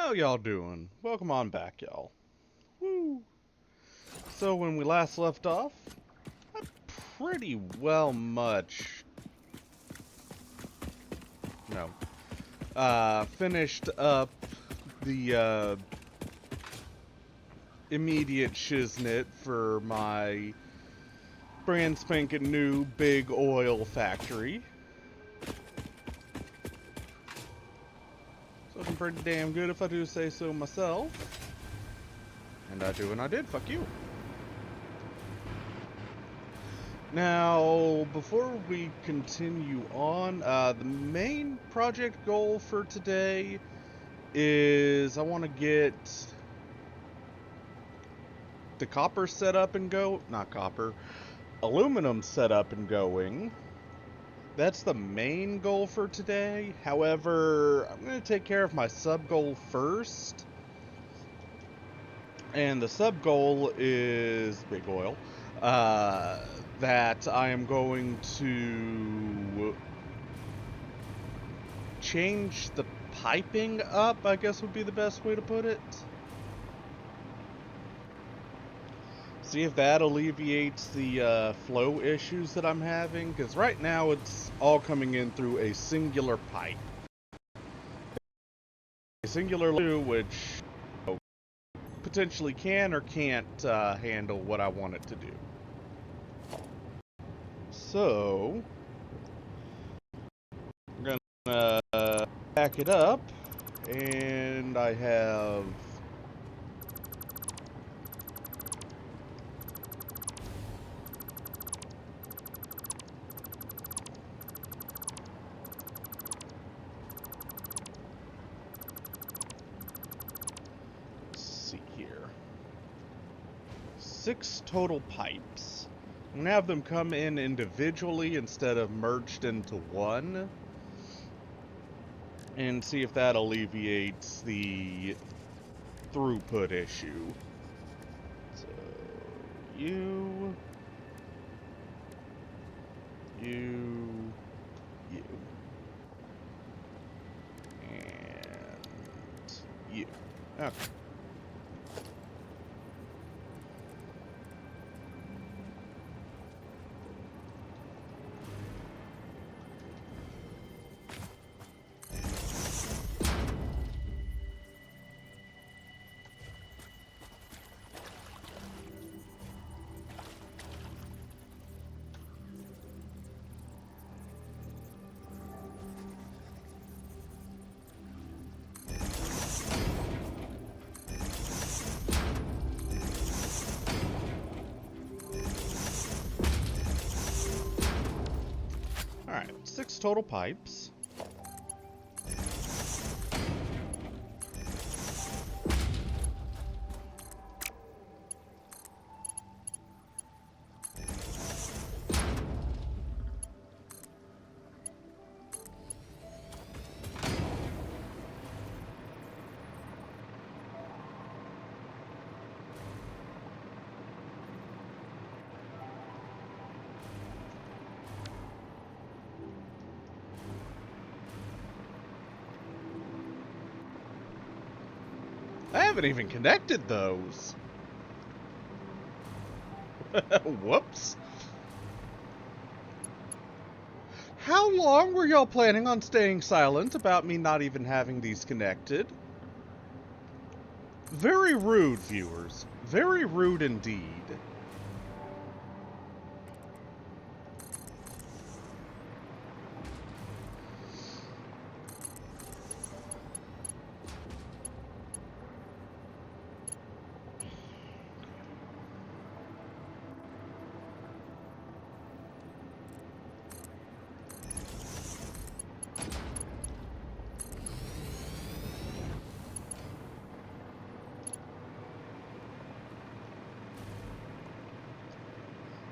How y'all doing? Welcome on back, y'all. Woo! So when we last left off, I pretty well much... No. Finished up the, immediate shiznit for my brand spanking new big oil factory. It's looking pretty damn good if I do say so myself. And I do and I did, fuck you. Now, before we continue on, the main project goal for today is I want to get the copper set up and go, not copper, aluminum set up and going. That's the main goal for today. However, I'm going to take care of my sub goal first. And the sub goal is big oil. That I am going to change the piping up, I guess would be the best way to put it. See if that alleviates the flow issues that I'm having, because right now it's all coming in through a singular pipe. A singular loop, which potentially can or can't handle what I want it to do. So, I'm gonna back it up, and I have here 6 total pipes. I'm gonna have them come in individually instead of merged into one, and see if that alleviates the throughput issue. So, you, and you. Okay. Alright, 6 total pipes. I haven't even connected those. Whoops. How long were y'all planning on staying silent about me not even having these connected? Very rude, viewers. Very rude indeed.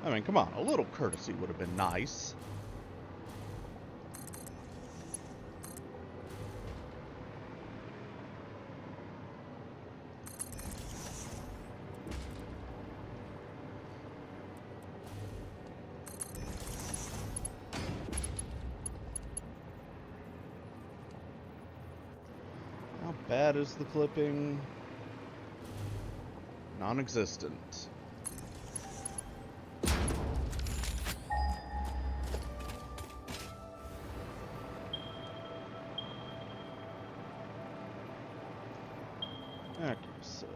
I mean, come on, a little courtesy would have been nice. bad is the clipping? Non-existent. Okay, so...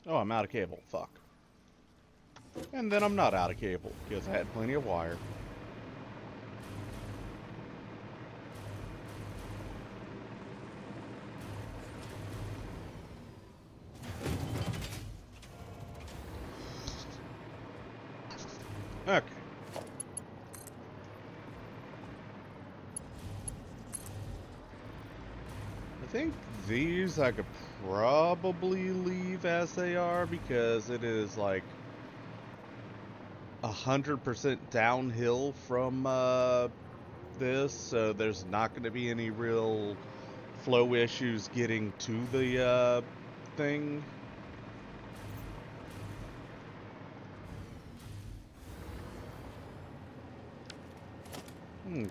Oh, I'm out of cable. Fuck. And then I'm not out of cable, because I had plenty of wire. Okay. I think these I could probably leave as they are, because it is like 100% downhill from this, so there's not going to be any real flow issues getting to the thing. Okay.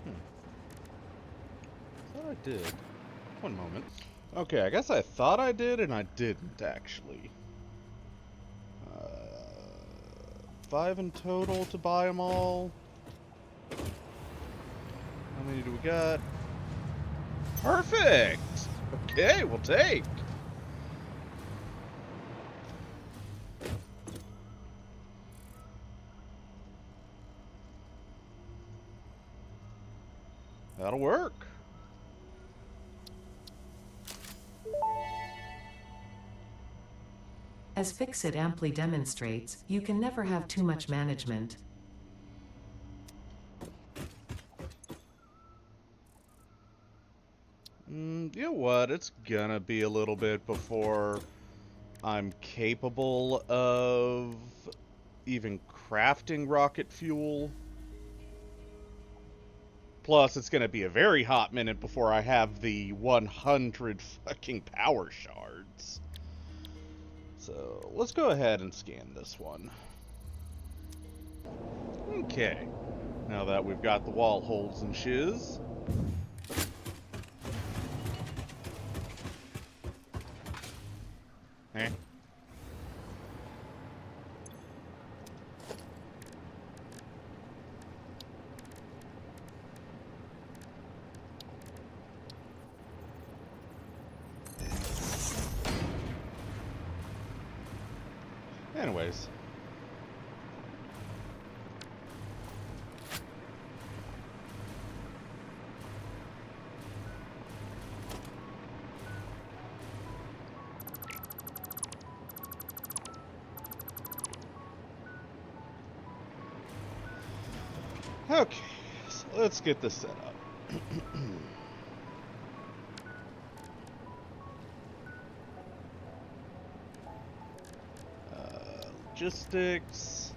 I thought I did. One moment. Okay, I guess I thought I did, and I didn't, actually. 5 in total to buy them all. How many do we got? Perfect! Okay, we'll take. That'll work. As Fixit amply demonstrates, you can never have too much management. You know what? It's gonna be a little bit before I'm capable of even crafting rocket fuel. Plus, it's gonna be a very hot minute before I have the 100 fucking power shards. So, let's go ahead and scan this one. Okay. Now that we've got the wall holes and shiz. Eh. Anyways. Okay, so let's get this set up. Logistics.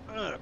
Okay.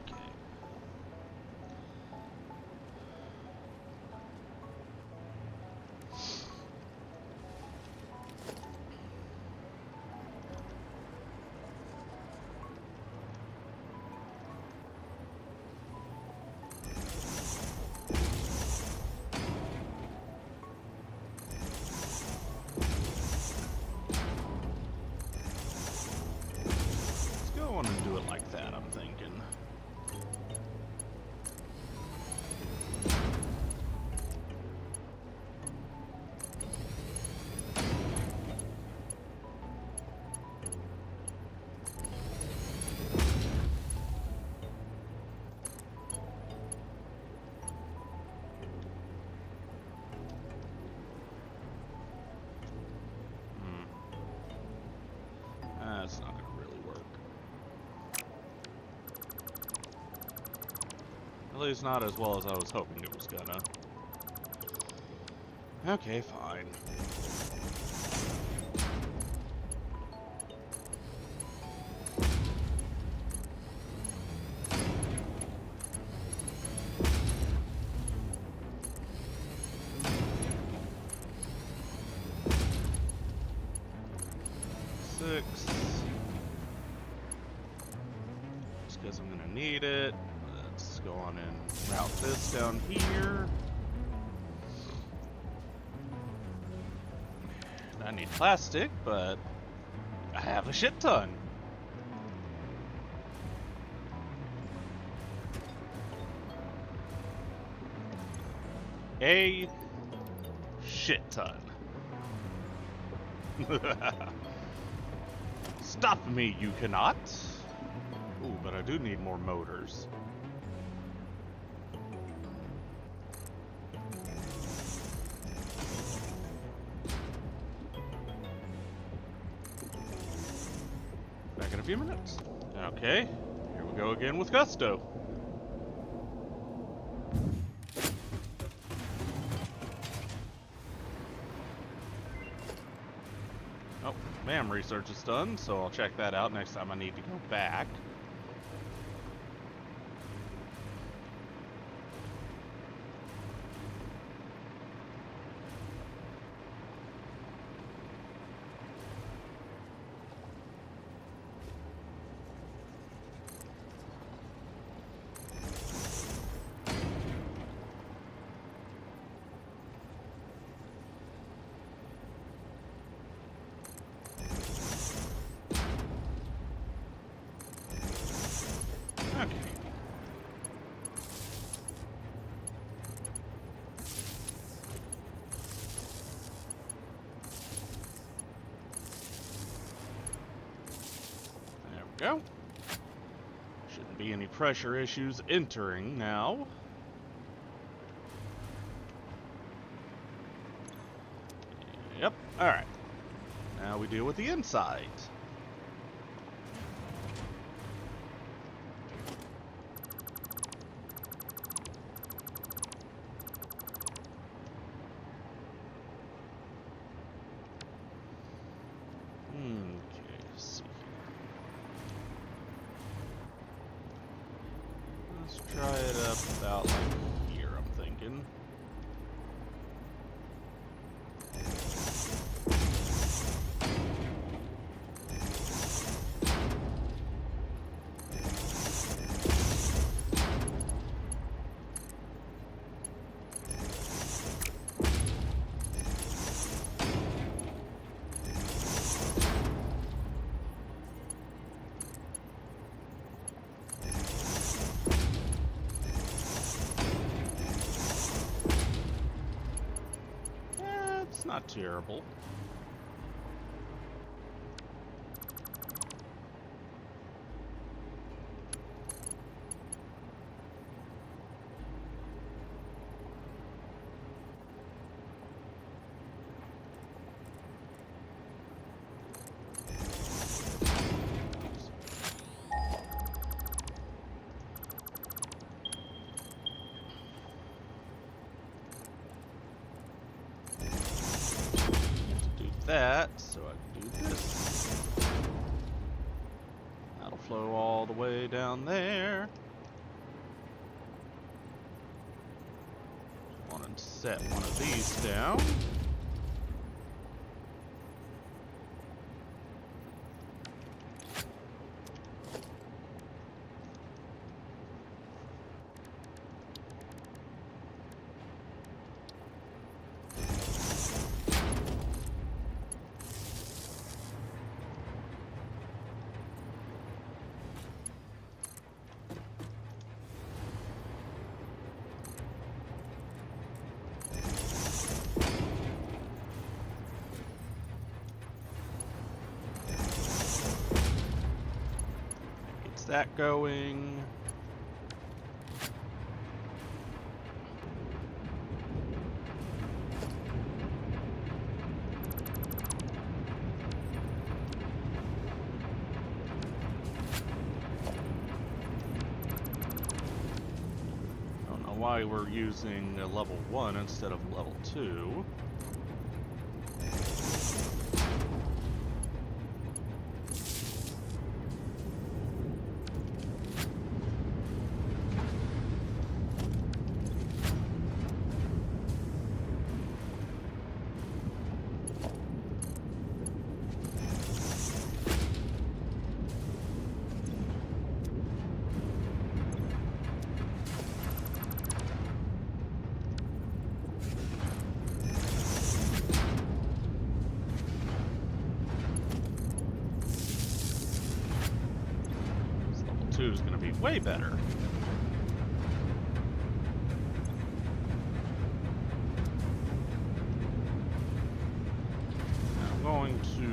least not as well as I was hoping it was gonna. Okay, fine. Just because I'm gonna need it. Let's go on and route this down here. I need plastic, but I have a shit ton. A shit ton. Stop me, you cannot. Ooh, but I do need more motors. Back in a few minutes. Okay, here we go again with gusto. Oh, MAM research is done, so I'll check that out next time I need to go back. Go. Shouldn't be any pressure issues entering now. Yep, alright. Now we deal with the inside. Try it up about like here, I'm thinking. It's not terrible. That, so I can do this. That'll flow all the way down there. Want to set one of these down. That going. why we're using a level 1 instead of level 2. Is going to be way better. I'm going to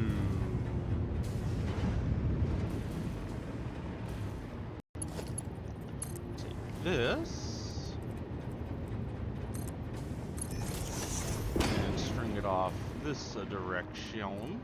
take this and string it off this direction.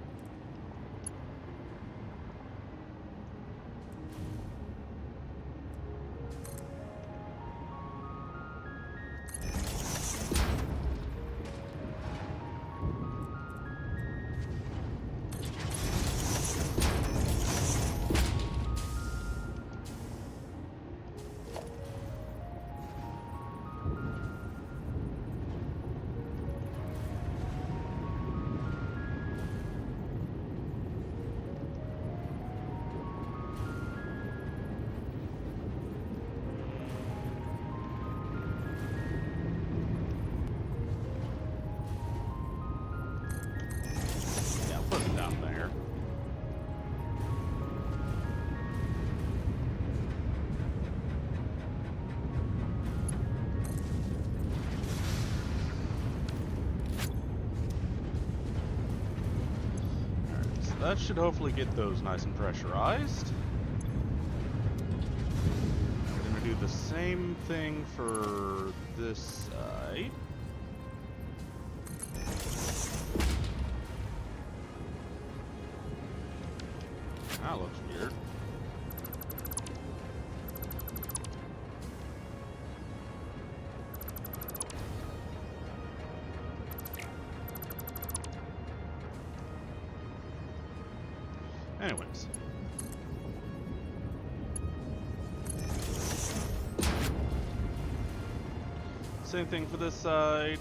That should hopefully get those nice and pressurized. We're going to do the same thing for this side. That looks weird. Anyways. Same thing for this side.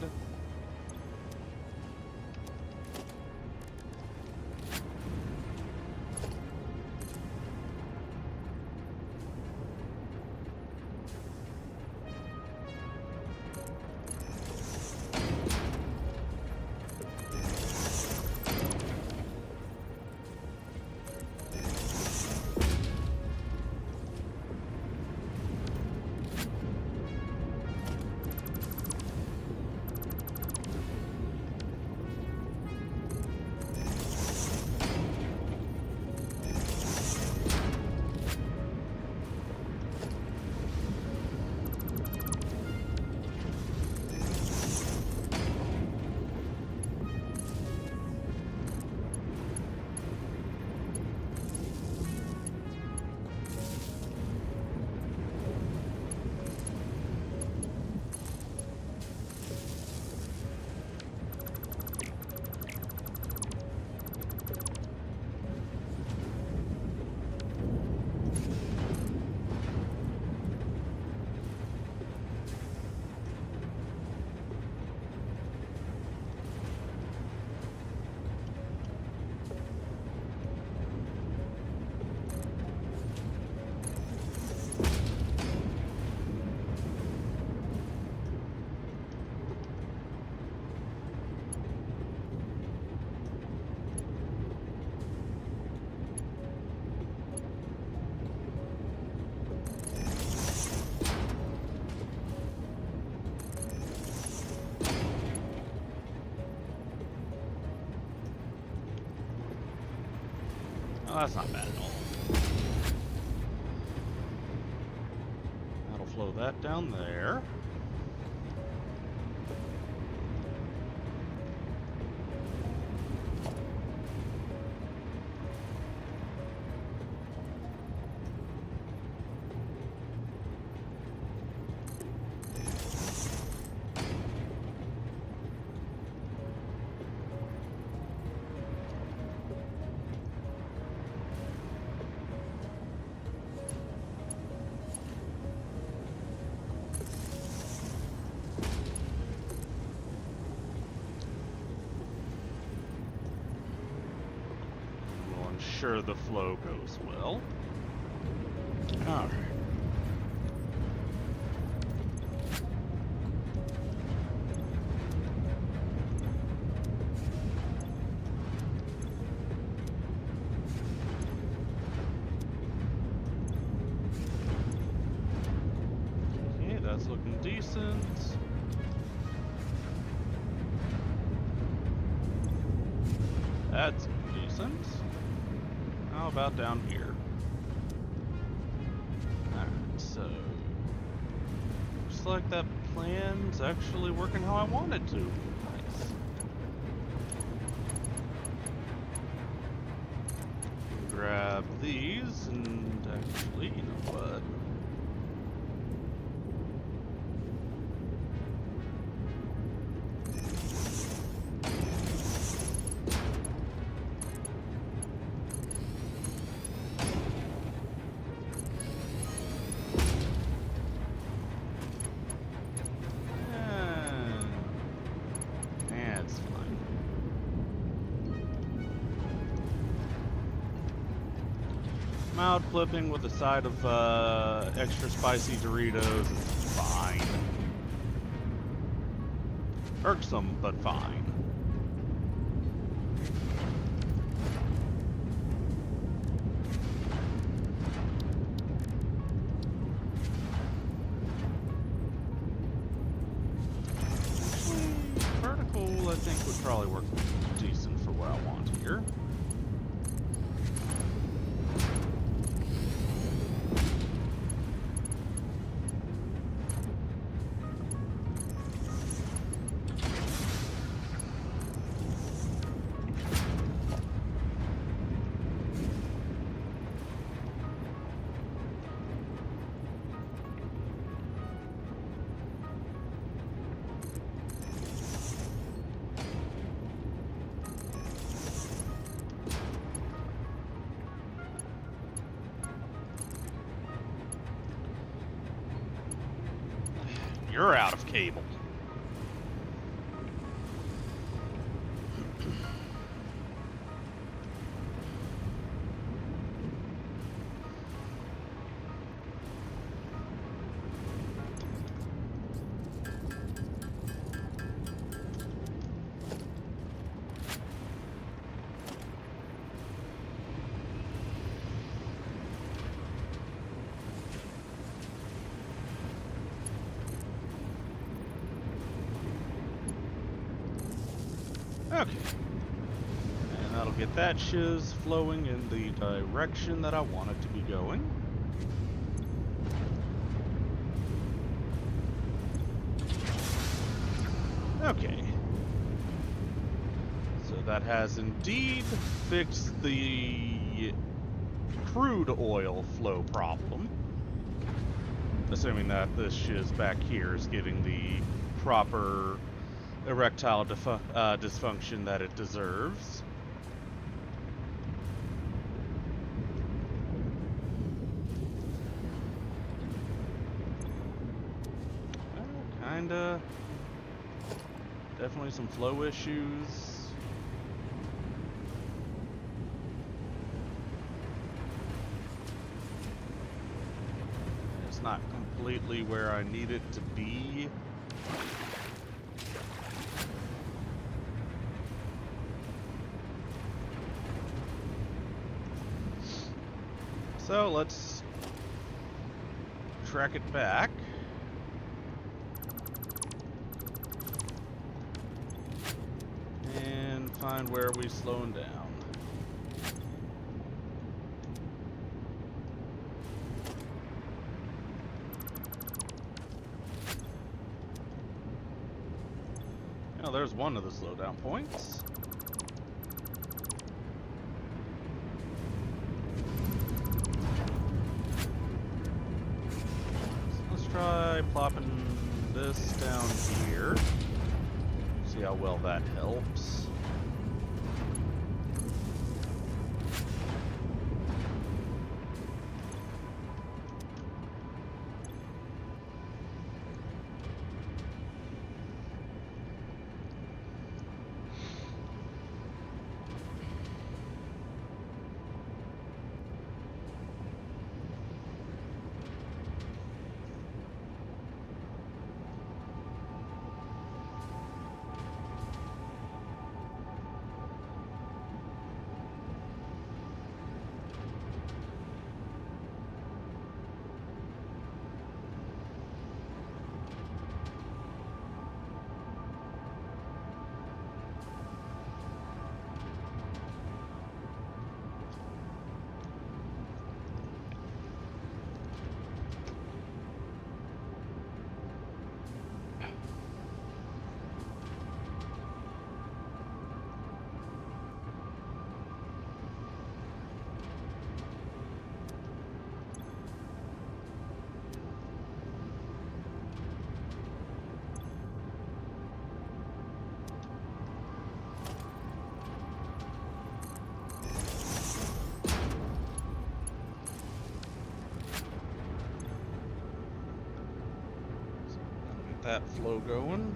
Oh, that's not bad at all. That'll flow that down there. sure the flow goes well. Alright. Okay, that's looking decent. That's decent. How about down here? Alright, so... looks like that plan's actually working how I want it to. Nice. Grab these, and actually, you know what? It's fine. Mild flipping with a side of extra spicy Doritos is fine. Irksome, but fine. Vertical, I think, would probably work decent for what I want here. You're out of cable. Okay. And that'll get that shiz flowing in the direction that I want it to be going. Okay. So that has indeed fixed the crude oil flow problem. Assuming that this shiz back here is getting the proper erectile dysfunction that it deserves. Kinda. Definitely some flow issues. It's not completely where I need it to be. So let's track it back. And find where we slowing down. Oh, there's one of the slowdown points. Try plopping this down here. See how well that helps. that flow going.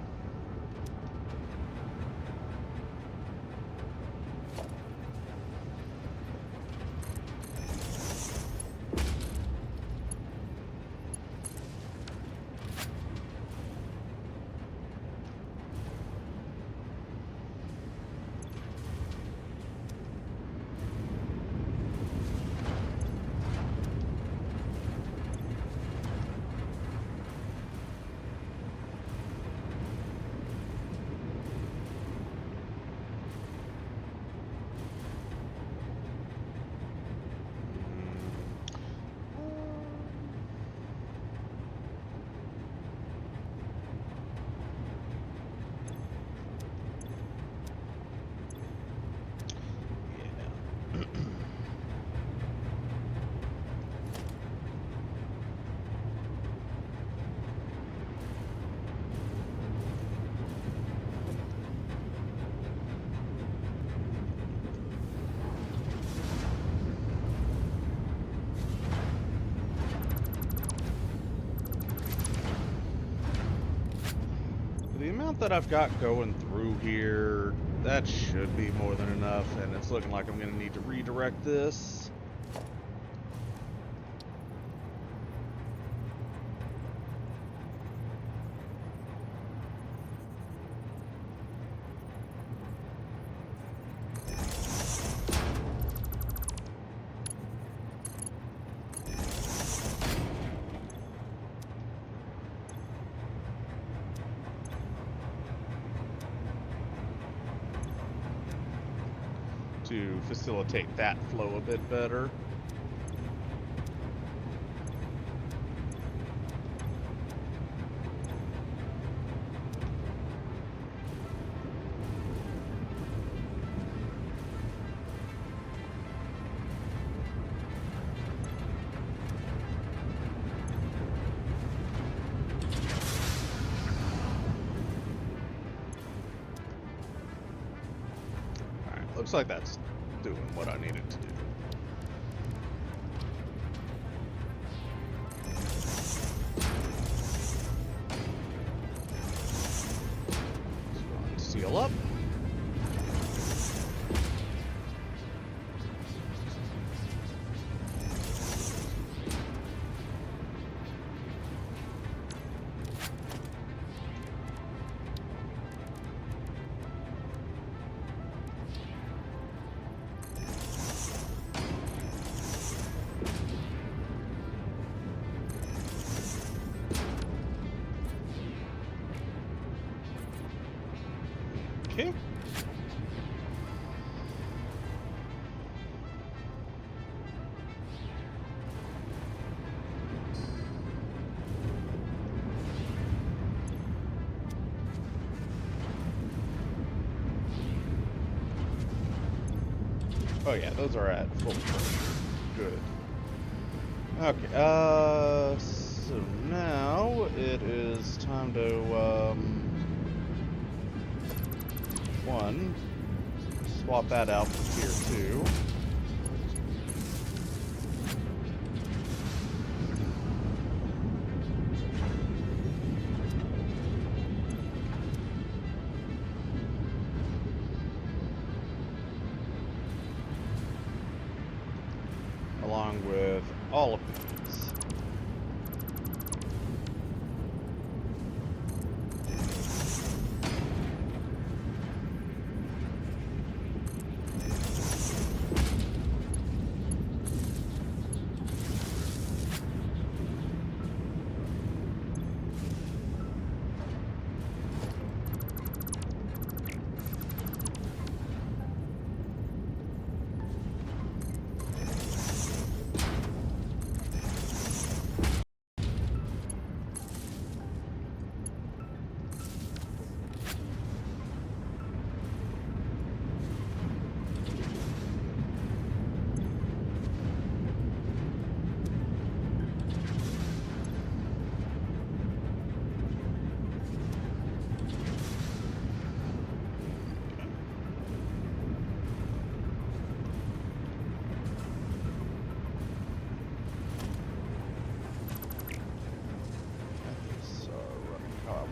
The amount that I've got going through here, that should be more than enough, and it's looking like I'm going to need to redirect this. To facilitate that flow a bit better. Alright, looks like that's doing what I needed to do. So go ahead and seal up. Okay. Oh yeah, those are at full pressure. Good. Okay, so now it is time to, one, swap that out for tier 2. Along with all of these.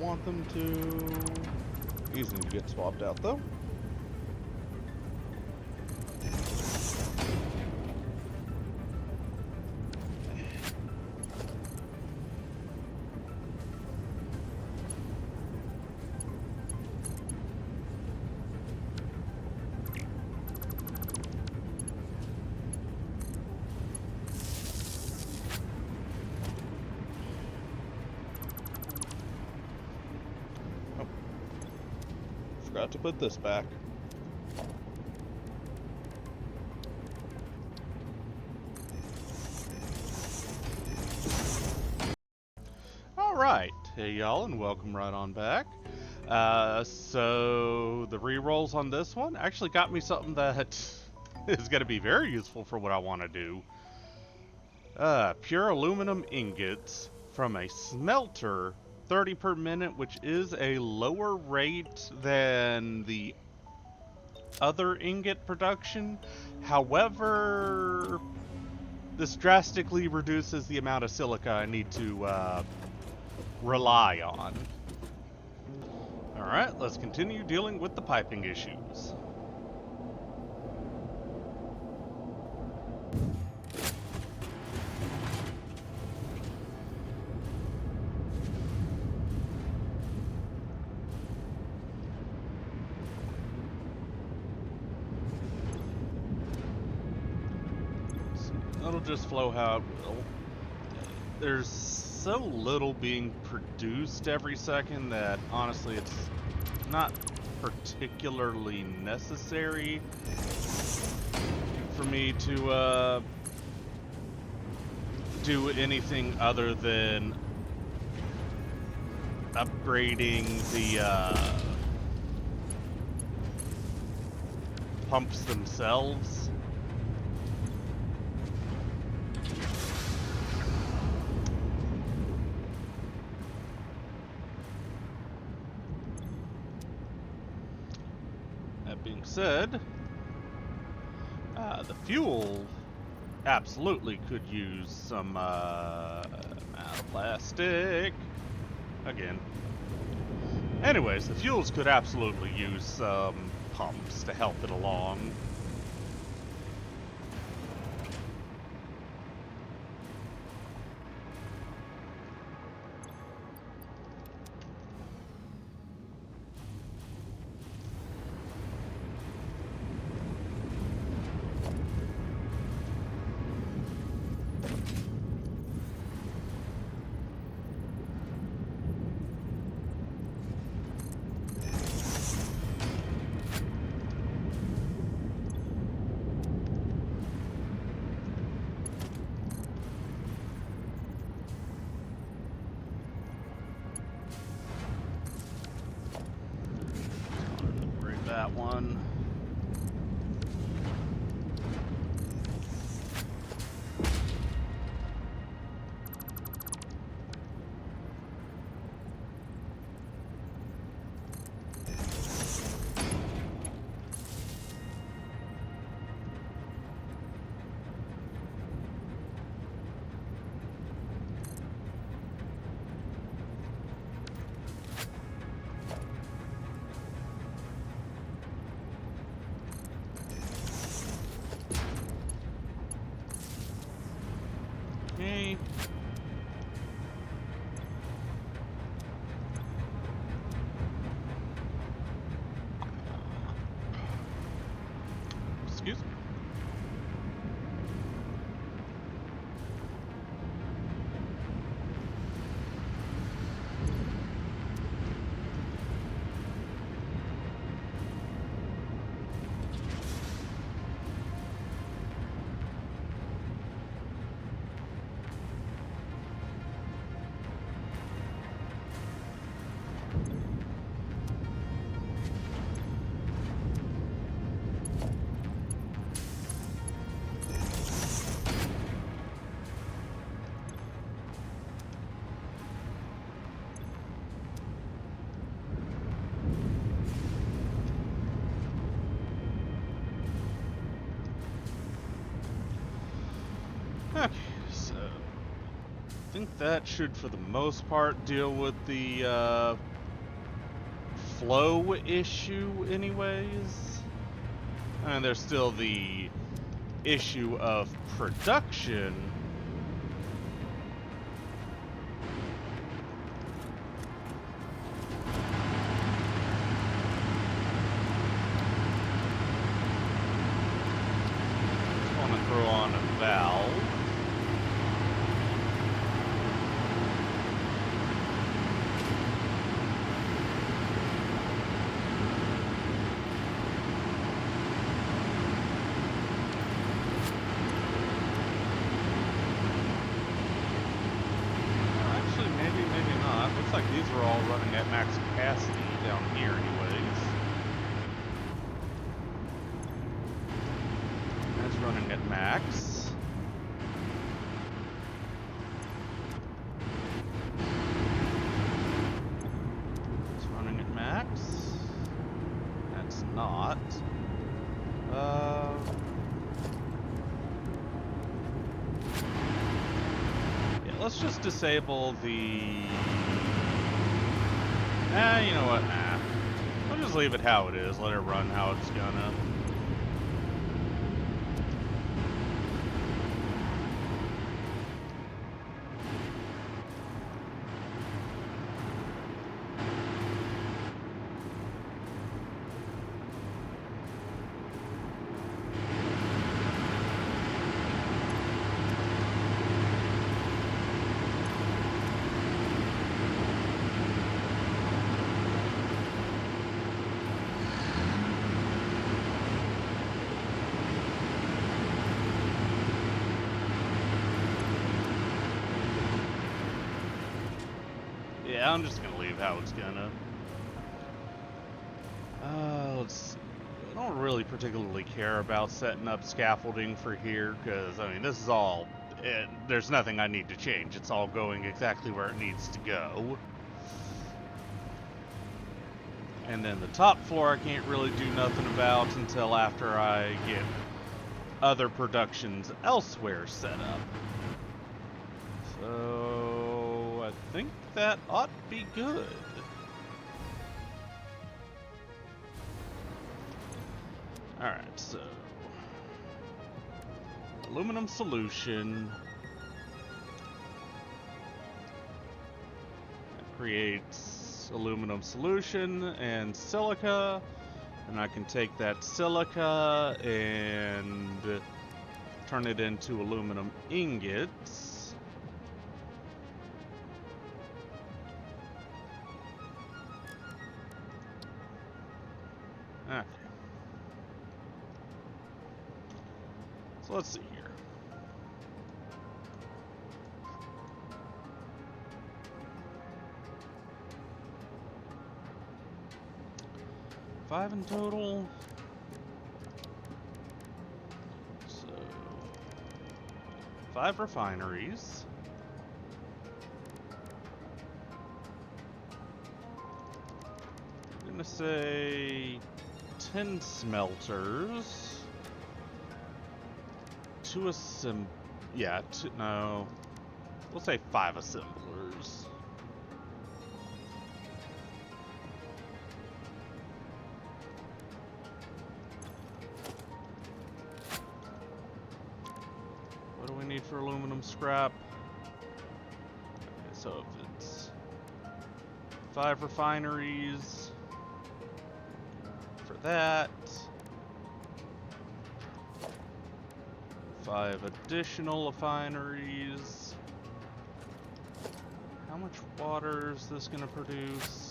want them to. These need to get swapped out, though. Forgot to put this back. Alright, hey y'all, and welcome right on back. So the re-rolls on this one actually got me something that is going to be very useful for what I want to do. Pure aluminum ingots from a smelter, 30 per minute, which is a lower rate than the other ingot production. However, this drastically reduces the amount of silica I need to rely on. Alright, let's continue dealing with the piping issues. It'll just flow how it will. There's so little being produced every second that honestly it's not particularly necessary for me to do anything other than upgrading the pumps themselves. Being said, the fuel absolutely could use some out of plastic again. Anyways, the fuels could absolutely use some pumps to help it along. That one. Okay. Excuse me. Okay, so I think that should, for the most part, deal with the flow issue anyways. And there's still the issue of production. Just want to throw on a valve. Like these were all running at max capacity down here anyways. That's running at max. It's running at max. That's not. Yeah, let's just disable the... you know what? Nah. I'll just leave it how it is. Let it run how it's gonna. Yeah, I'm just gonna leave how it's gonna. I don't really particularly care about setting up scaffolding for here, because, I mean, this is all... there's nothing I need to change. It's all going exactly where it needs to go. And then the top floor I can't really do nothing about until after I get other productions elsewhere set up. So... I think that ought to be good. Alright, so... aluminum solution. That creates aluminum solution and silica. And I can take that silica and turn it into aluminum ingots. Okay. So let's see here. Five in total. So 5 refineries. I'm gonna say 10 smelters. 2 no. We'll say 5 assemblers. What do we need for aluminum scrap? Okay, so if it's 5 refineries for that. 5 additional refineries. How much water is this going to produce?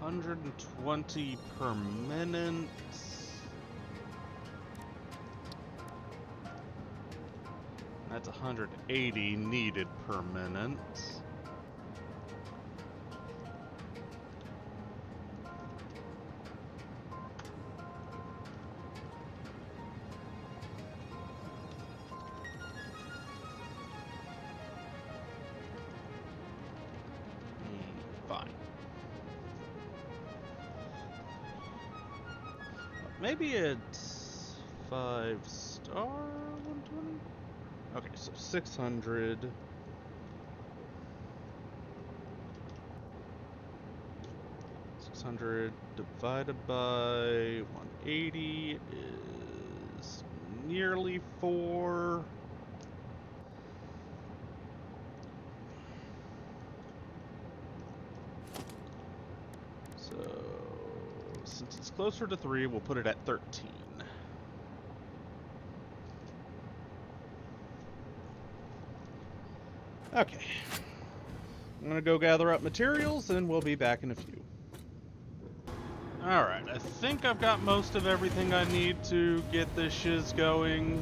120 per minute. That's 180 needed per minute. Maybe it's 5-star 120? Okay, so 600. 600 divided by 180 is nearly 4. So, since it's closer to 3, we'll put it at 13. Okay. I'm gonna go gather up materials, and we'll be back in a few. Alright, I think I've got most of everything I need to get this shiz going.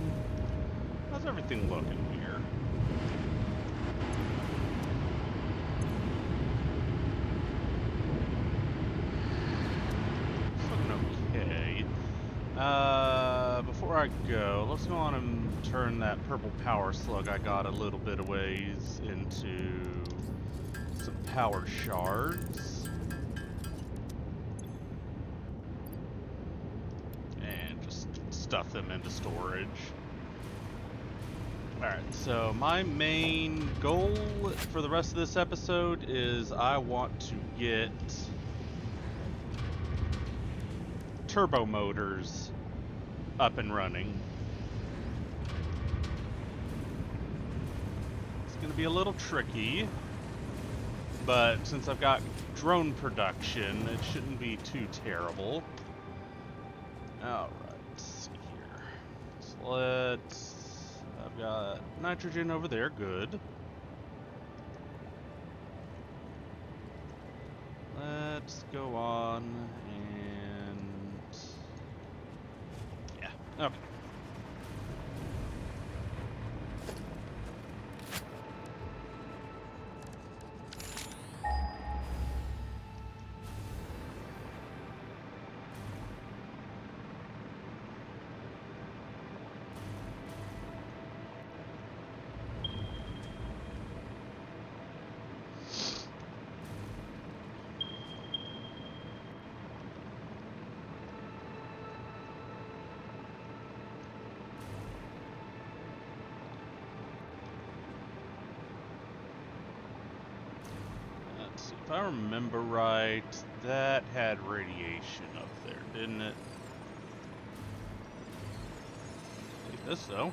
How's everything looking here? It's looking okay. Before I go, let's go on and turn that purple power slug I got a little bit of ways into some power shards. And just stuff them into storage. Alright, so my main goal for the rest of this episode is I want to get turbo motors up and running. It's going to be a little tricky, but since I've got drone production, it shouldn't be too terrible. Alright, let's see here. So I've got nitrogen over there, good. Let's go on and... yeah, okay. If I remember right, that had radiation up there, didn't it? I guess so.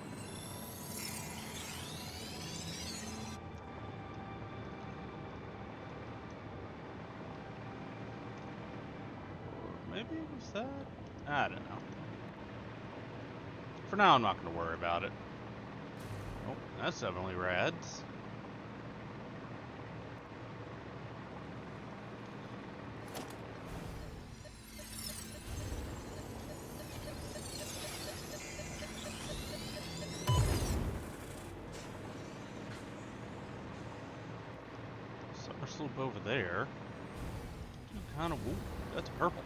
Or maybe it was that? I don't know. For now, I'm not going to worry about it. Oh, that's definitely rads. Slope over there. Kind of, ooh, that's purple.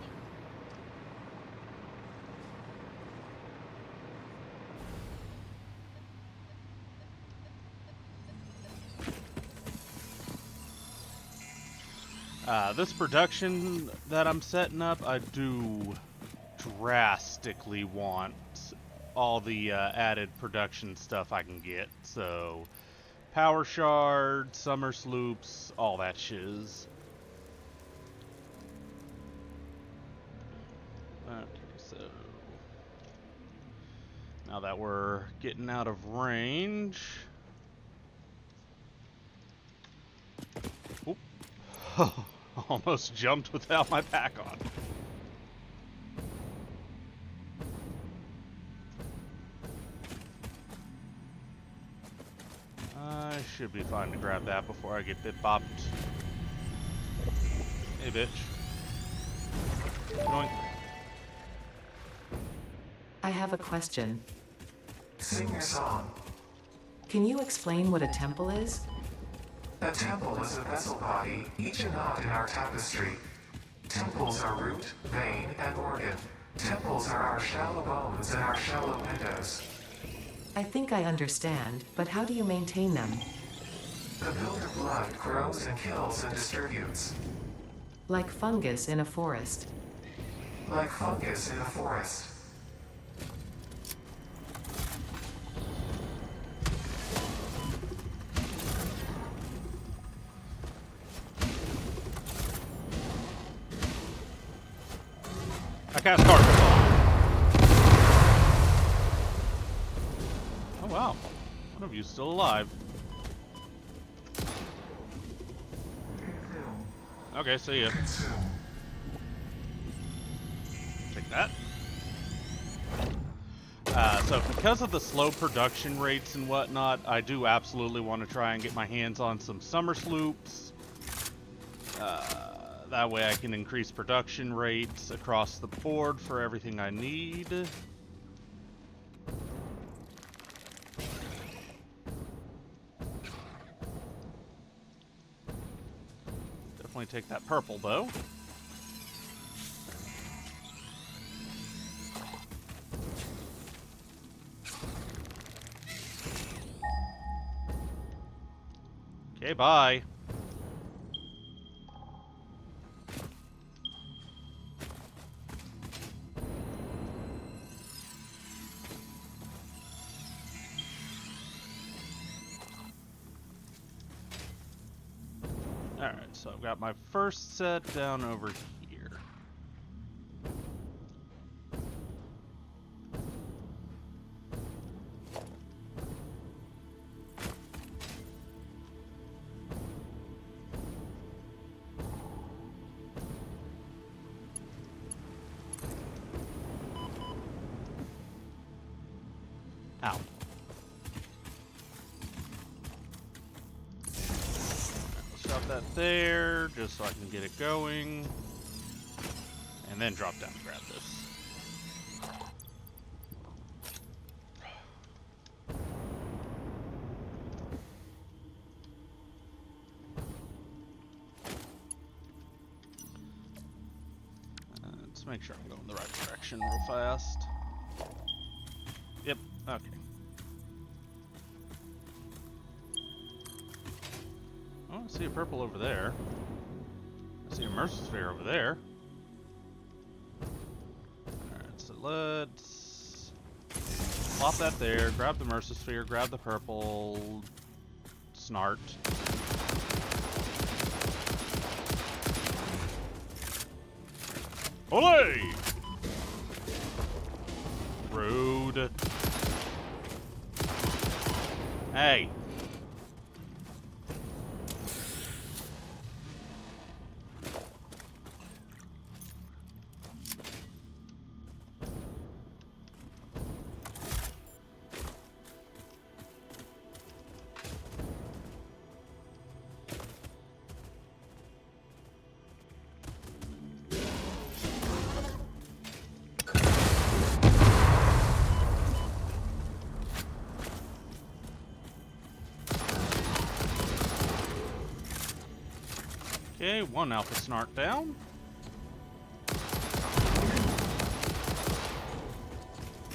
This production that I'm setting up, I do drastically want all the added production stuff I can get. So, power shard, summer sloops, all that shiz. Okay, so now that we're getting out of range, oop, almost jumped without my pack on. I should be fine to grab that before I get bit bopped. Hey, bitch. Going. I have a question. Sing your song. Can you explain what a temple is? A temple is a vessel body, each a knot in our tapestry. Temples are root, vein, and organ. Temples are our shallow bones and our shallow windows. I think I understand, but how do you maintain them? The builder blood grows and kills and distributes. Like fungus in a forest. Like fungus in a forest. cast carpet bomb. Oh wow, one of you's still alive. Okay, see ya. Take that. So because of the slow production rates and whatnot, I do absolutely want to try and get my hands on some summer sloops. That way I can increase production rates across the board for everything I need. Definitely take that purple though. Okay, bye. Alright, so I've got my first set down over here. Ow. Let's drop that there, just so I can get it going. And then drop down and grab this. Let's make sure I'm going the right direction real fast. Yep, okay. Oh, I see a purple over there. I see a Mercer Sphere over there. Alright, so let's plop that there, grab the Mercer Sphere, grab the purple snart. Olay! Rude. Hey. Okay, one Alpha Snart down. I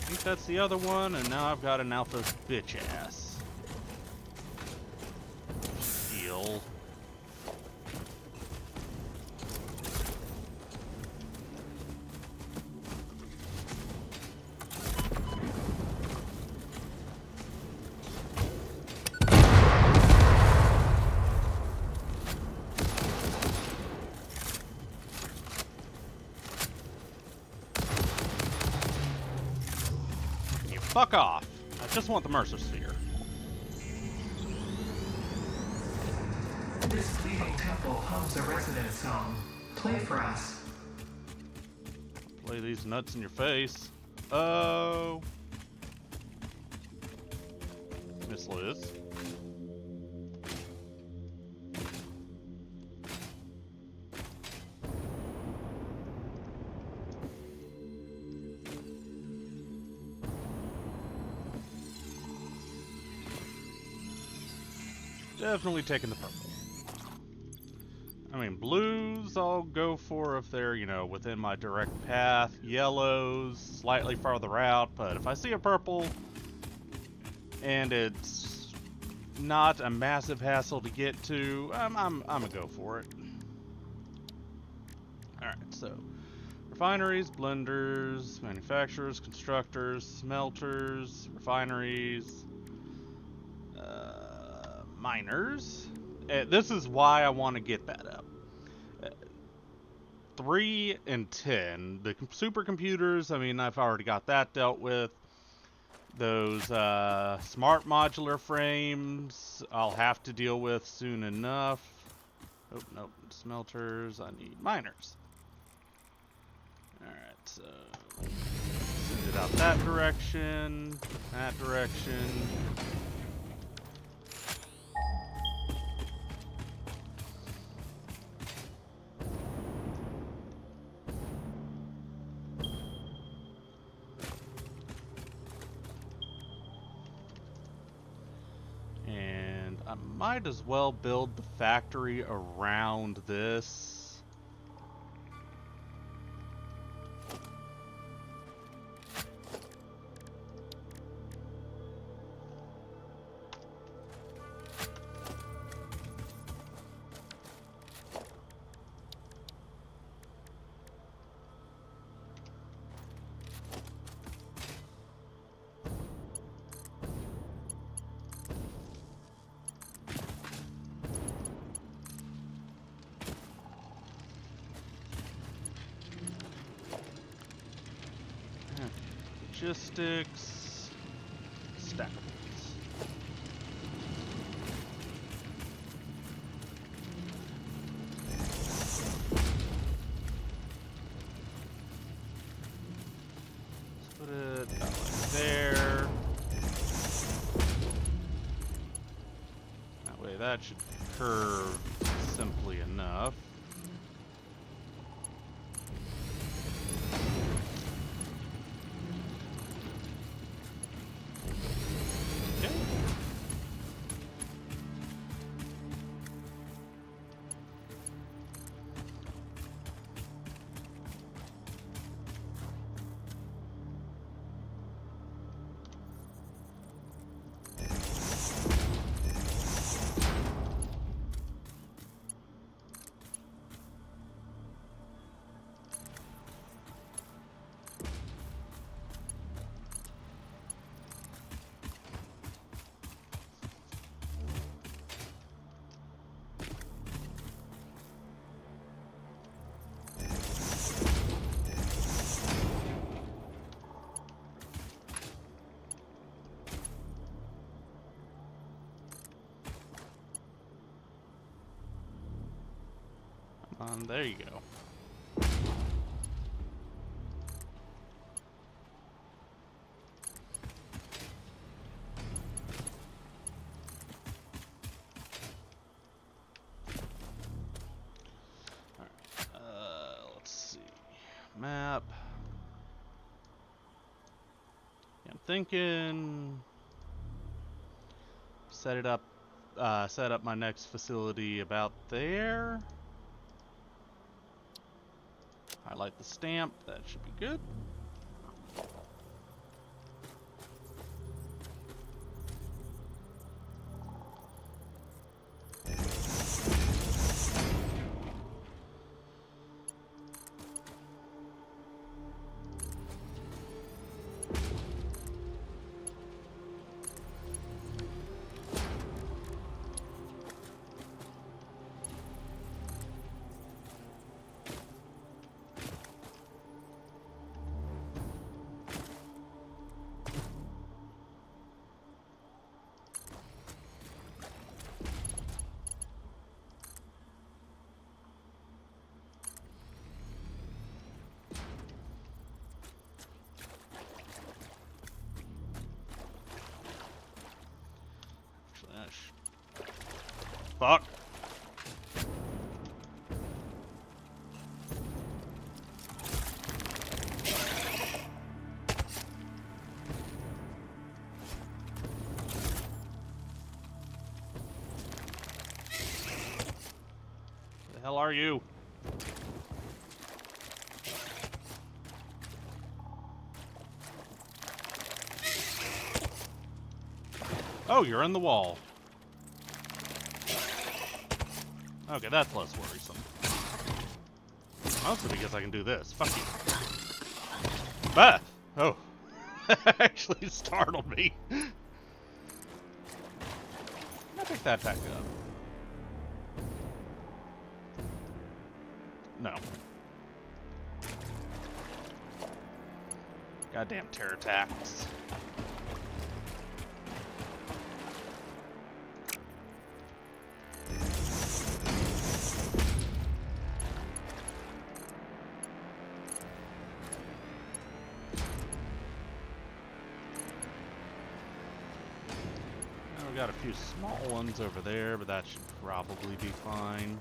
think that's the other one, and now I've got an Alpha bitch ass. Heal. Fuck off. I just want the Mercer Sphere. This leading temple homes a residence zone. Play for us. Play these nuts in your face. Oh. Miss Liz. Definitely taking the purple. I mean, blues I'll go for if they're, you know, within my direct path. Yellows, slightly farther out, but if I see a purple and it's not a massive hassle to get to, I'm gonna go for it. Alright, so refineries, blenders, manufacturers, constructors, smelters, refineries, miners. This is why I want to get that up. 3 and 10. The supercomputers, I mean, I've already got that dealt with. Those smart modular frames, I'll have to deal with soon enough. Oh, nope. Smelters, I need miners. Alright, so send it out that direction, that direction. And I might as well build the factory around this. Logistics, stackables. Let's put it about like there. That way that should curve simply enough. There you go. Alright, let's see. Map. Yeah, I'm thinking set up my next facility about there. Highlight the stamp, that should be good. Fuck. Who the hell are you? Oh, you're in the wall. Okay, that's less worrisome. Also because I can do this. Fuck you. Ah! Oh. That actually startled me. I'll pick that back up. No. Goddamn pterodactyls. We got a few small ones over there, but that should probably be fine.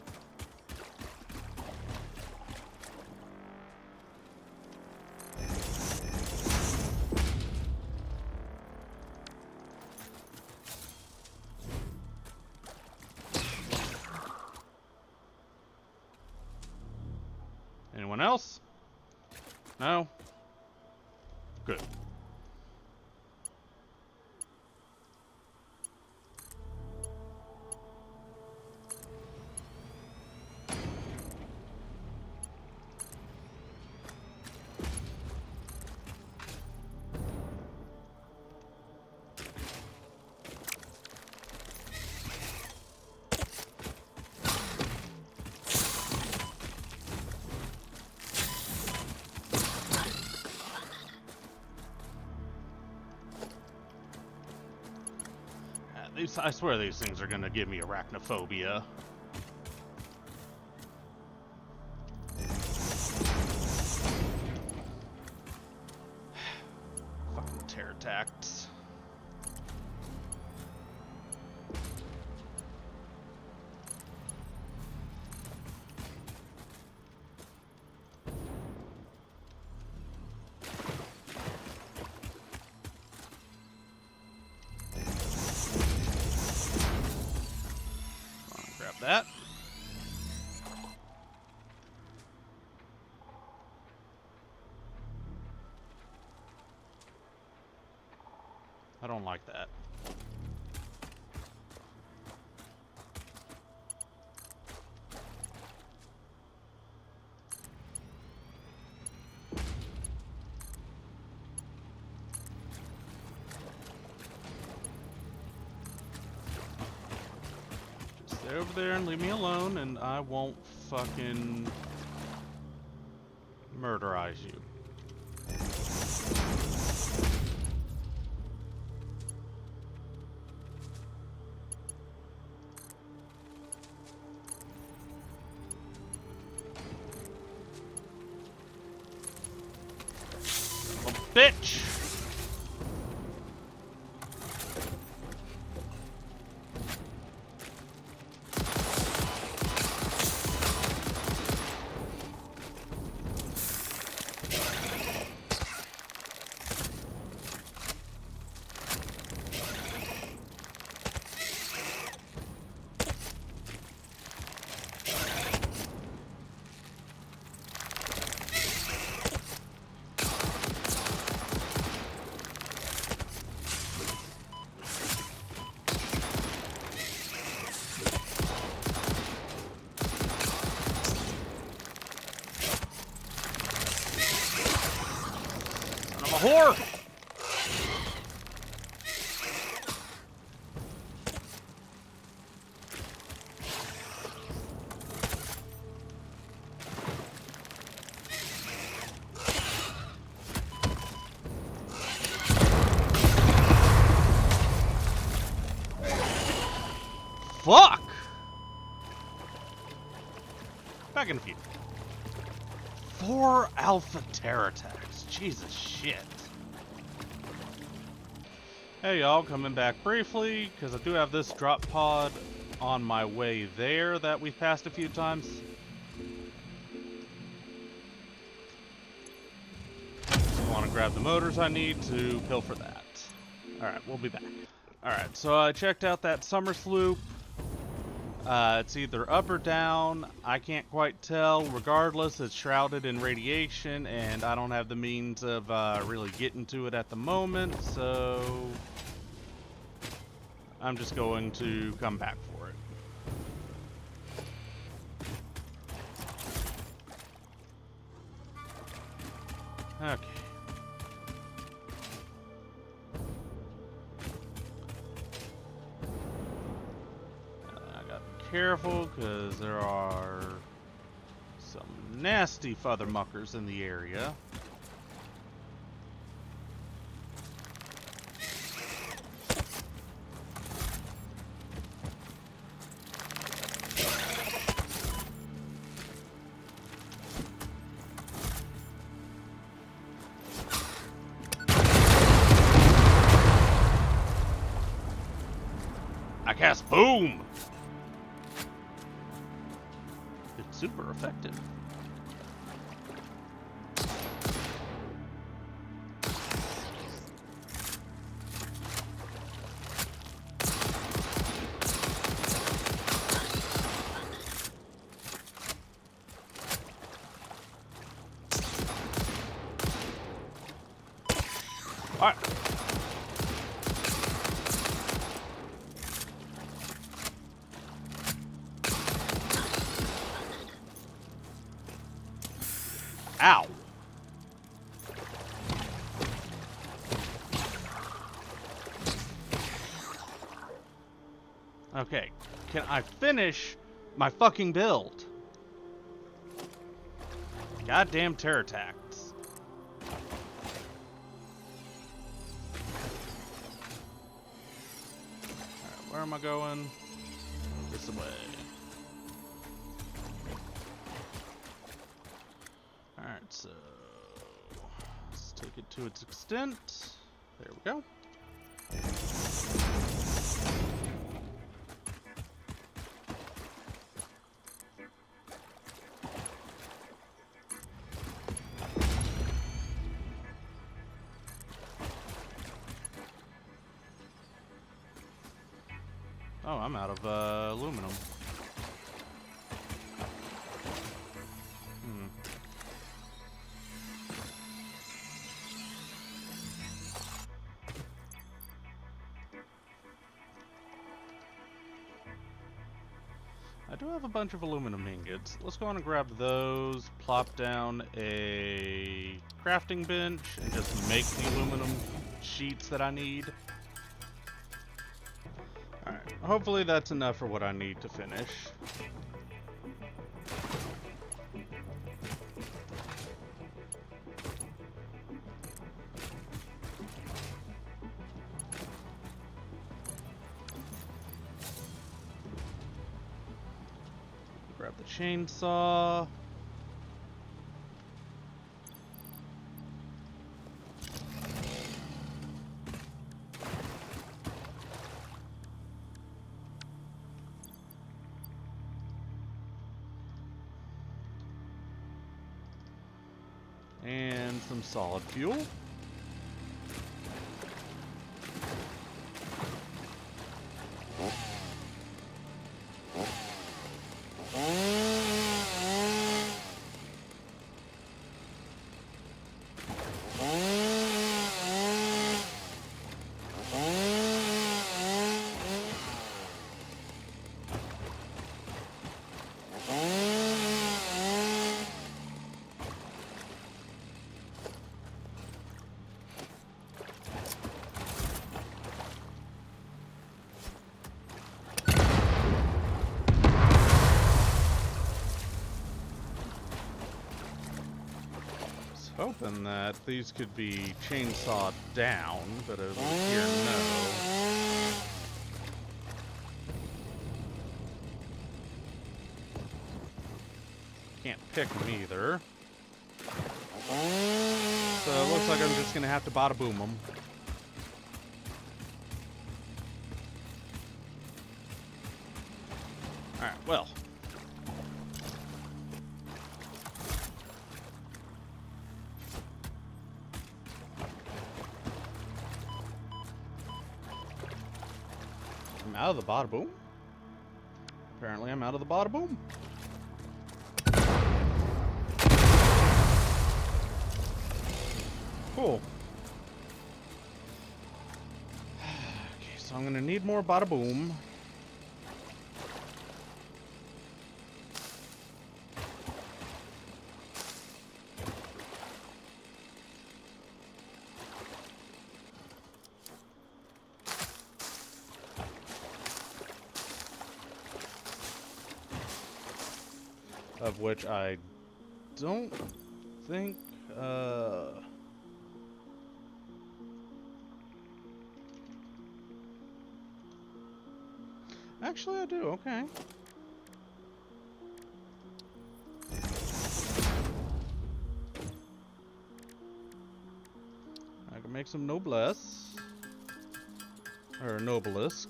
Anyone else? No? Good. I swear these things are gonna give me arachnophobia. Fucking pterodactyls. That. I don't like that. Stay over there and leave me alone, and I won't fucking murderize you. Well, bitch! Whore! Fuck! Back in a few. 4 alpha pterodactyls. Jesus shit. Hey y'all, coming back briefly, because I do have this drop pod on my way there that we've passed a few times. I want to grab the motors I need to pilfer that. Alright, we'll be back. Alright, so I checked out that summer sloop. It's either up or down. I can't quite tell. Regardless, it's shrouded in radiation, and I don't have the means of really getting to it at the moment, so I'm just going to come back for it. Okay. Careful, because there are some nasty father muckers in the area. ass. Boom! It's super effective. Alright. Ow. Okay, can I finish my fucking build? Goddamn Terratacts. Alright, where am I going? This way. Alright, so let's take it to its extent. There we go. Oh, I'm out of aluminum. I do have a bunch of aluminum ingots. Let's go on and grab those, plop down a crafting bench, and just make the aluminum sheets that I need. Alright, hopefully that's enough for what I need to finish. Grab the chainsaw. And some solid fuel. Hoping that these could be chainsawed down, but over here, no. Can't pick them either. So it looks like I'm just gonna have to bada boom them. Alright, well. I'm out of the bada boom. Apparently I'm out of the bada boom. Cool. Okay, so I'm gonna need more bada boom. Of which I don't think, actually I do, okay. I can make some noblesse. Or nobelisk.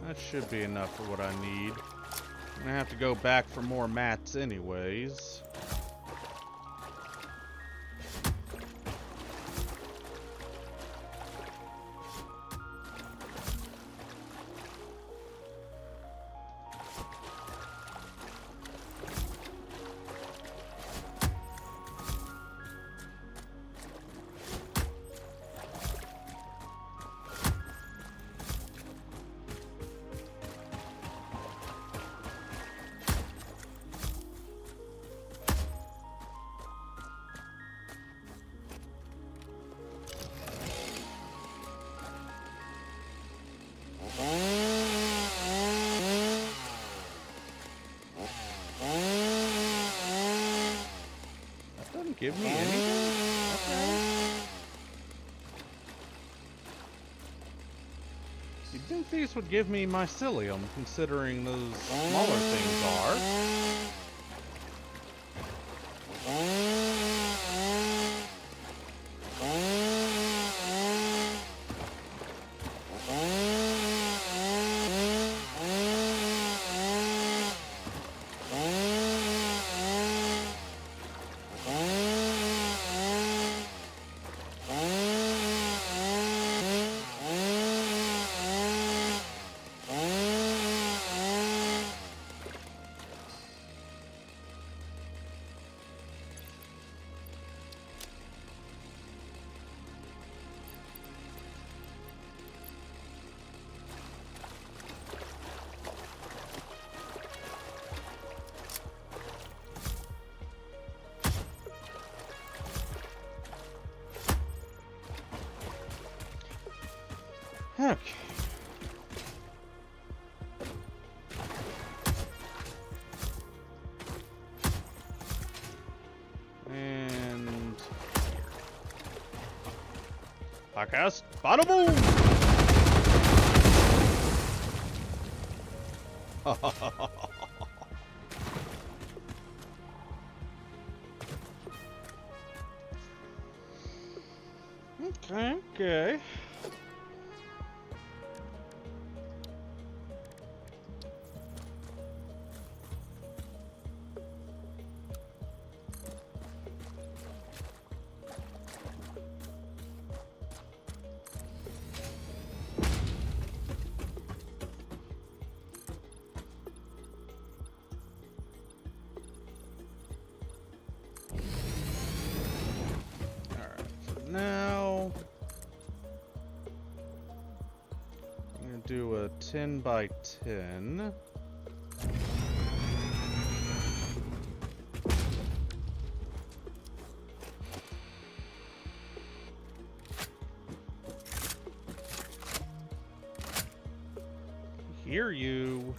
That should be enough for what I need. I'm gonna have to go back for more mats anyways. That doesn't give me anything? Okay. You'd think these would give me mycelium, considering those smaller things are. Okay. And podcast, bada boom. Okay. Now, I'm going to do a 10 by 10. Hear you.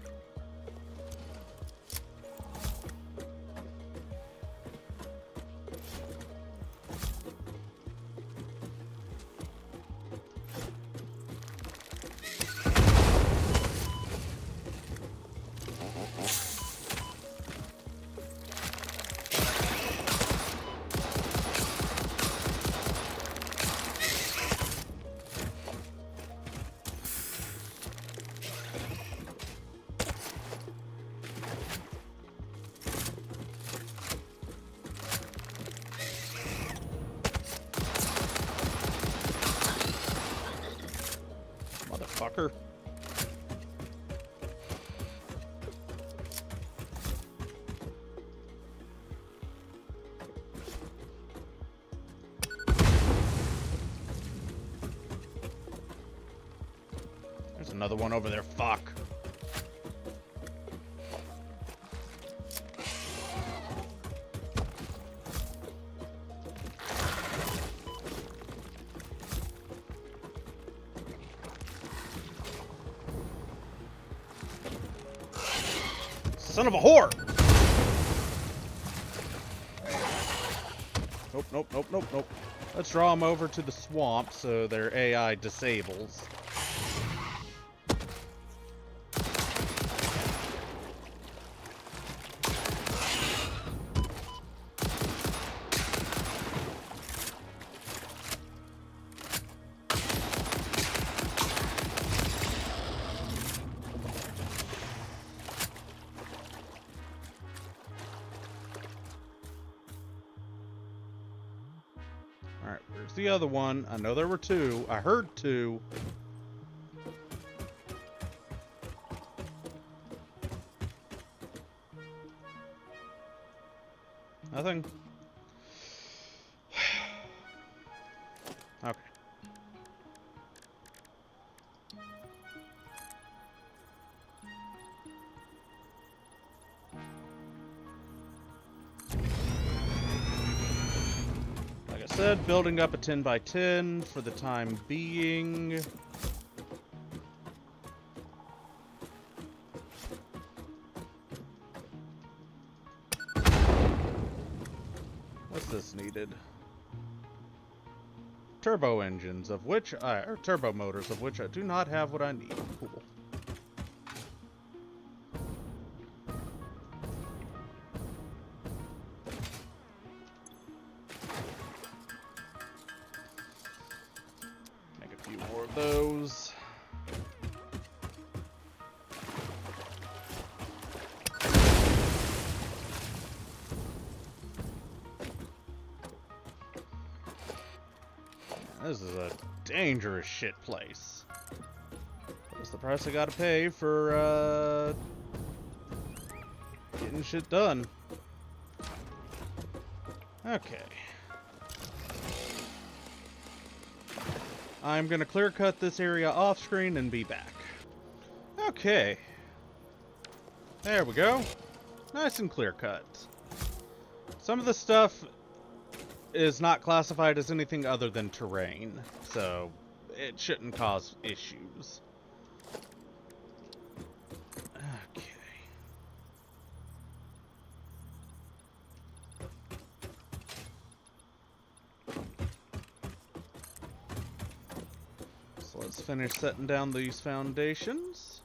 Motherfucker. There's another one over there. Fuck. Son of a whore! Nope, nope, nope, nope, nope. Let's draw them over to the swamp so their AI disables. Alright, where's the other one? I know there were two. I heard two. Nothing. Okay. Like I said, building up a 10 by 10 for the time being. What's this needed? Turbo engines, of which or turbo motors, of which I do not have what I need. Cool. Make a few more of those. This is a dangerous shit place. What's the price I gotta pay for, getting shit done? Okay. I'm gonna clear cut this area off screen and be back. Okay. There we go. Nice and clear cut. Some of the stuff is not classified as anything other than terrain, so it shouldn't cause issues. Okay. So let's finish setting down these foundations.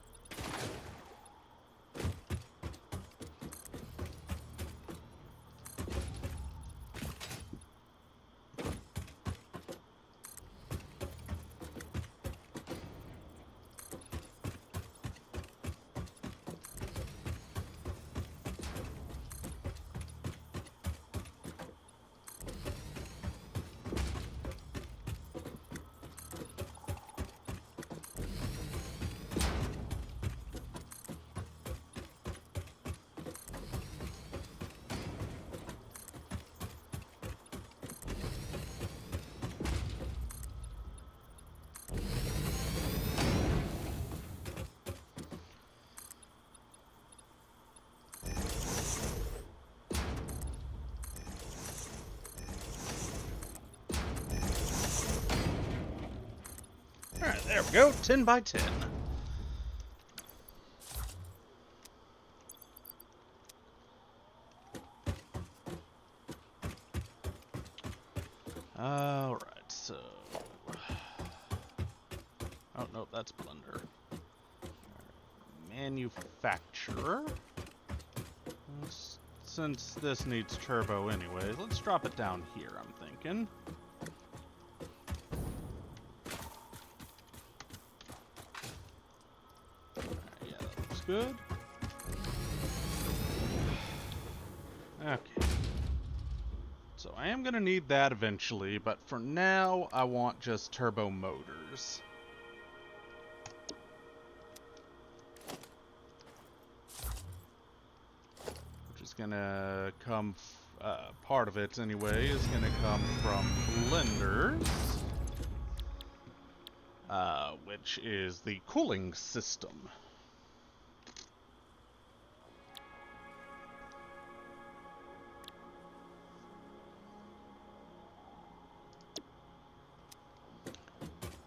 Alright, there we go. 10 by 10. Alright, so... Oh, no, that's Blender. Manufacturer. Since this needs turbo anyways, let's drop it down here, I'm thinking. Yeah, that looks good. Okay. So I am going to need that eventually, but for now, I want just turbo motors. Which is going to come, part of it anyway, is going to come from blenders. Which is the cooling system.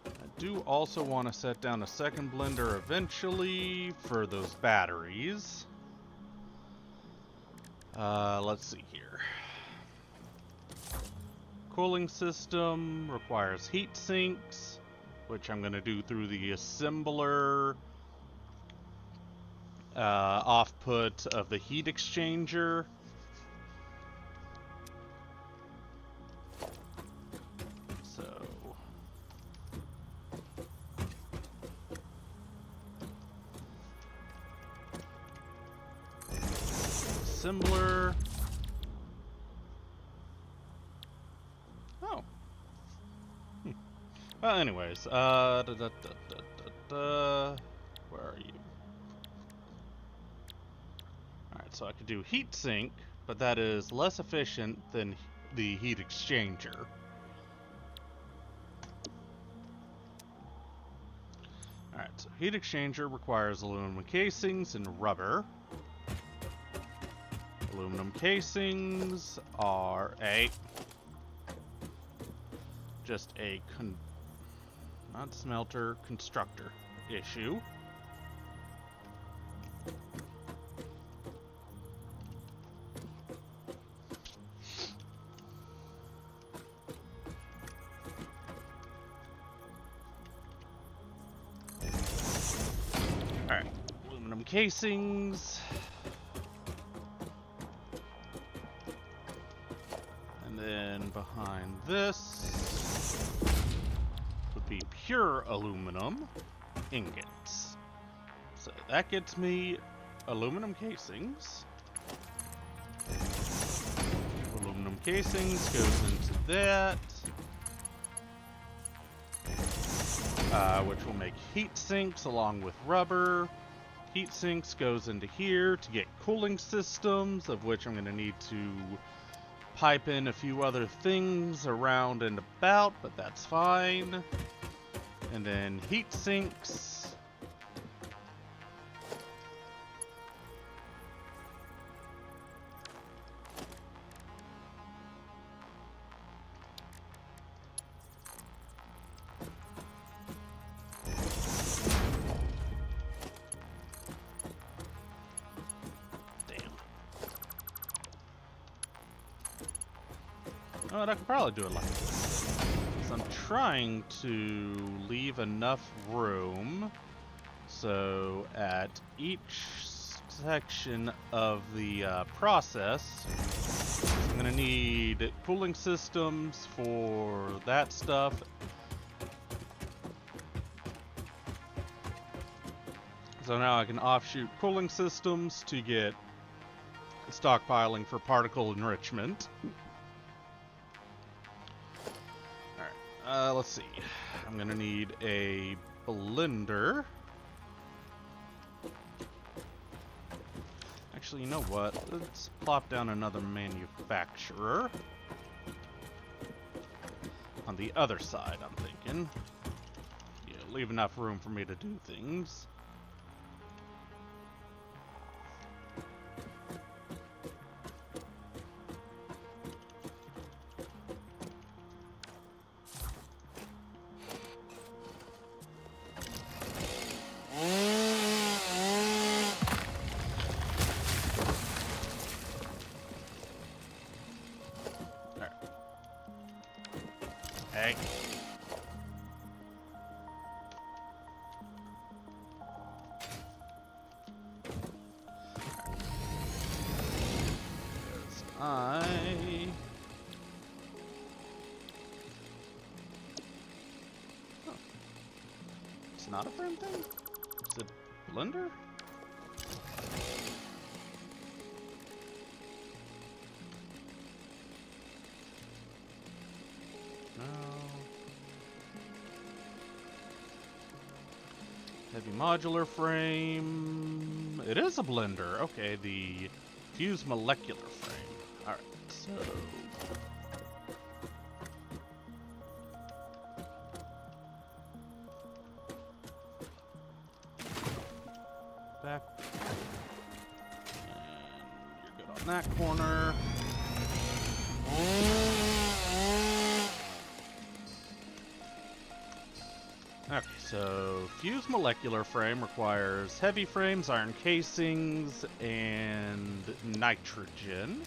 I do also want to set down a second blender eventually for those batteries. Let's see here. Cooling system requires heat sinks, which I'm going to do through the assembler offput of the heat exchanger. So assembler. Oh, Well, anyways, where are you? Alright, so I could do heat sink, but that is less efficient than the heat exchanger. Alright, so heat exchanger requires aluminum casings and rubber. Aluminum casings are just a not smelter, constructor issue. Alright, aluminum casings. And then behind this would be pure aluminum ingots. So that gets me aluminum casings. Aluminum casings goes into that. Which will make heat sinks along with rubber. Heat sinks goes into here to get cooling systems, of which I'm going to need to pipe in a few other things around and about, but that's fine. And then heat sinks. Oh, and I could probably do it like this. So I'm trying to leave enough room so at each section of the process, I'm going to need cooling systems for that stuff. So now I can offshoot cooling systems to get stockpiling for particle enrichment. Let's see. I'm gonna need a blender. Actually, you know what? Let's plop down another manufacturer. On the other side, I'm thinking. Yeah, leave enough room for me to do things. Hey. Oh. It's not a frame thing? It's a blender? Heavy modular frame. It is a blender. Okay, the fused molecular frame. Alright, so... back. And you're good on that corner. Okay, so fused molecular frame requires heavy frames, iron casings, and nitrogen.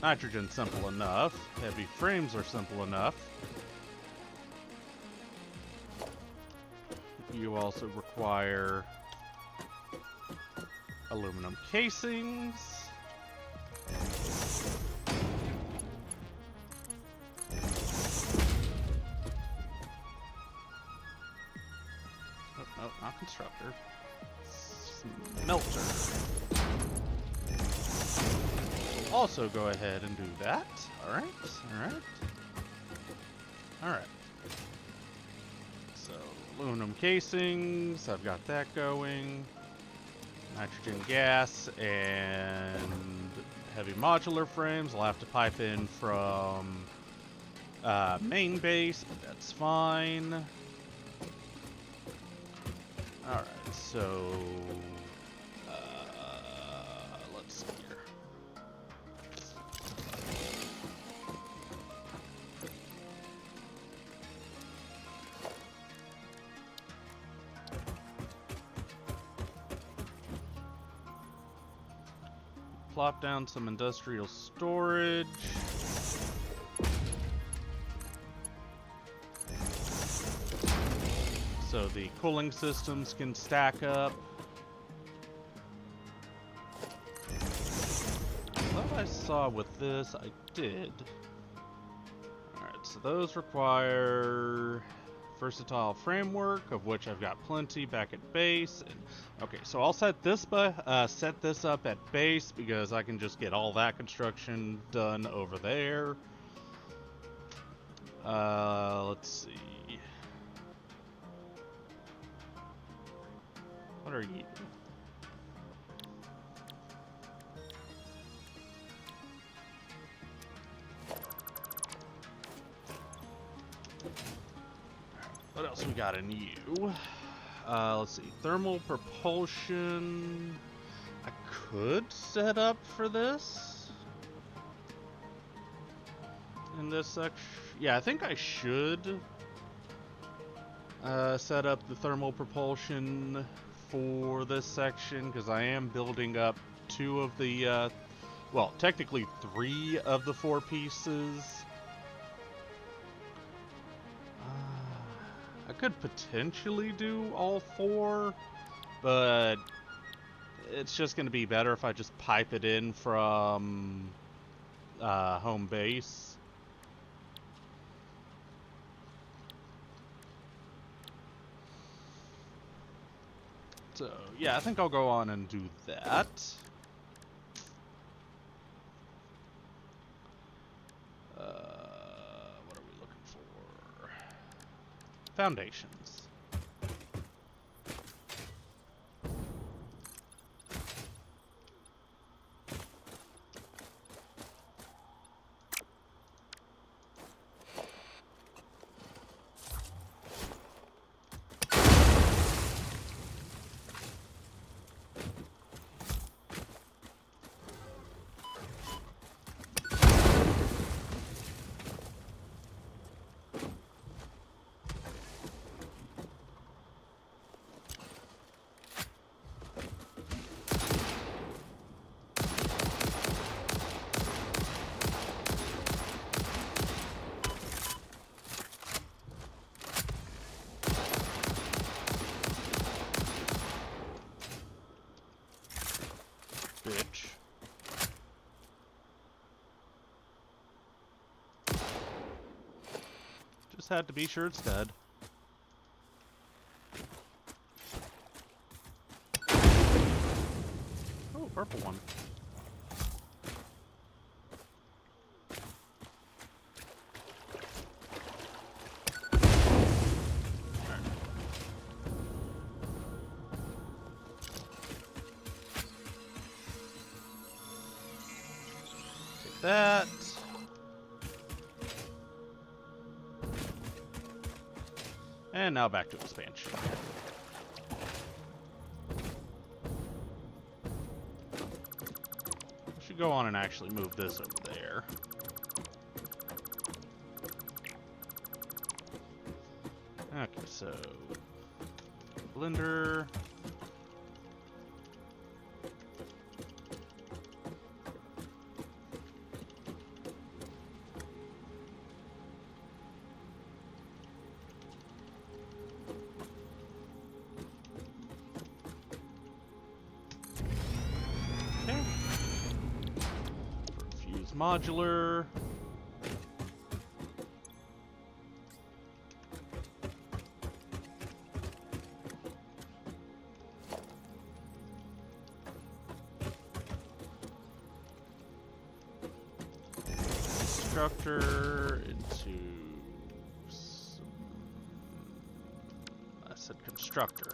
Nitrogen's simple enough. Heavy frames are simple enough. You also require aluminum casings. Oh, not constructor. Smelter. Also go ahead and do that. Alright, alright. Alright. So, aluminum casings, I've got that going. Nitrogen gas and heavy modular frames. I'll have to pipe in from main base, but that's fine. Alright, so let's see here. Plop down some industrial storage. So the cooling systems can stack up. I thought I saw with this, I did. Alright, so those require versatile framework, of which I've got plenty back at base. And, okay, so I'll set this up at base because I can just get all that construction done over there. Let's see. What are you? What else we got in you? Let's see. Thermal propulsion. I could set up for this. In this section. Yeah, I think I should set up the thermal propulsion for this section, because I am building up 2 of the, well, technically 3 of the 4 pieces. I could potentially do all 4, but it's just going to be better if I just pipe it in from home base. So, yeah, I think I'll go on and do that. What are we looking for? Foundations. Bitch. Just had to be sure it's dead. Oh, purple one. That. And now back to expansion. I should go on and actually move this over there. Okay, so blender. Modular. Constructor into said constructor.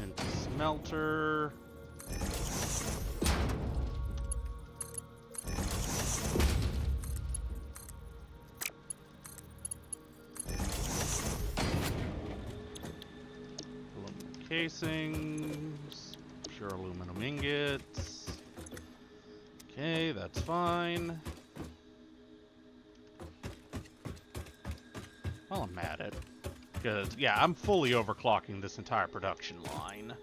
Into smelter. Aluminum casings. Pure aluminum ingots. Okay, that's fine. Well, I'm at it. Because, yeah, I'm fully overclocking this entire production line.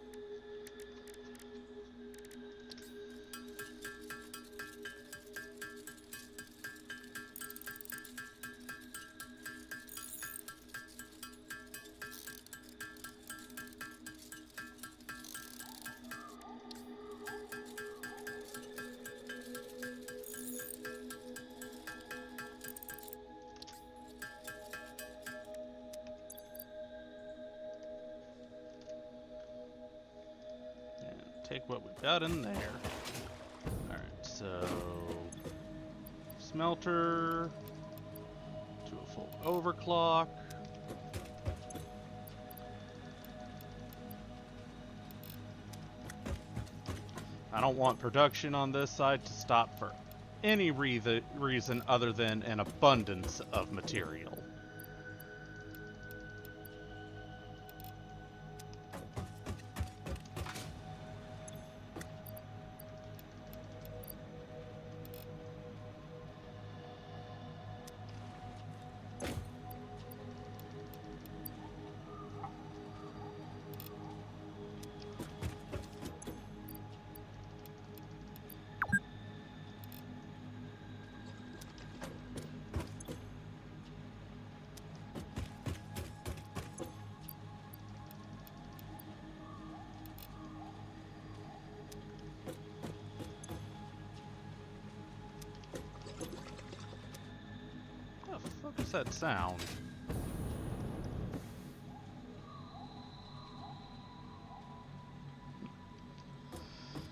Take what we've got in there. Alright, so smelter to a full overclock. I don't want production on this side to stop for any reason other than an abundance of material. What the fuck is that sound?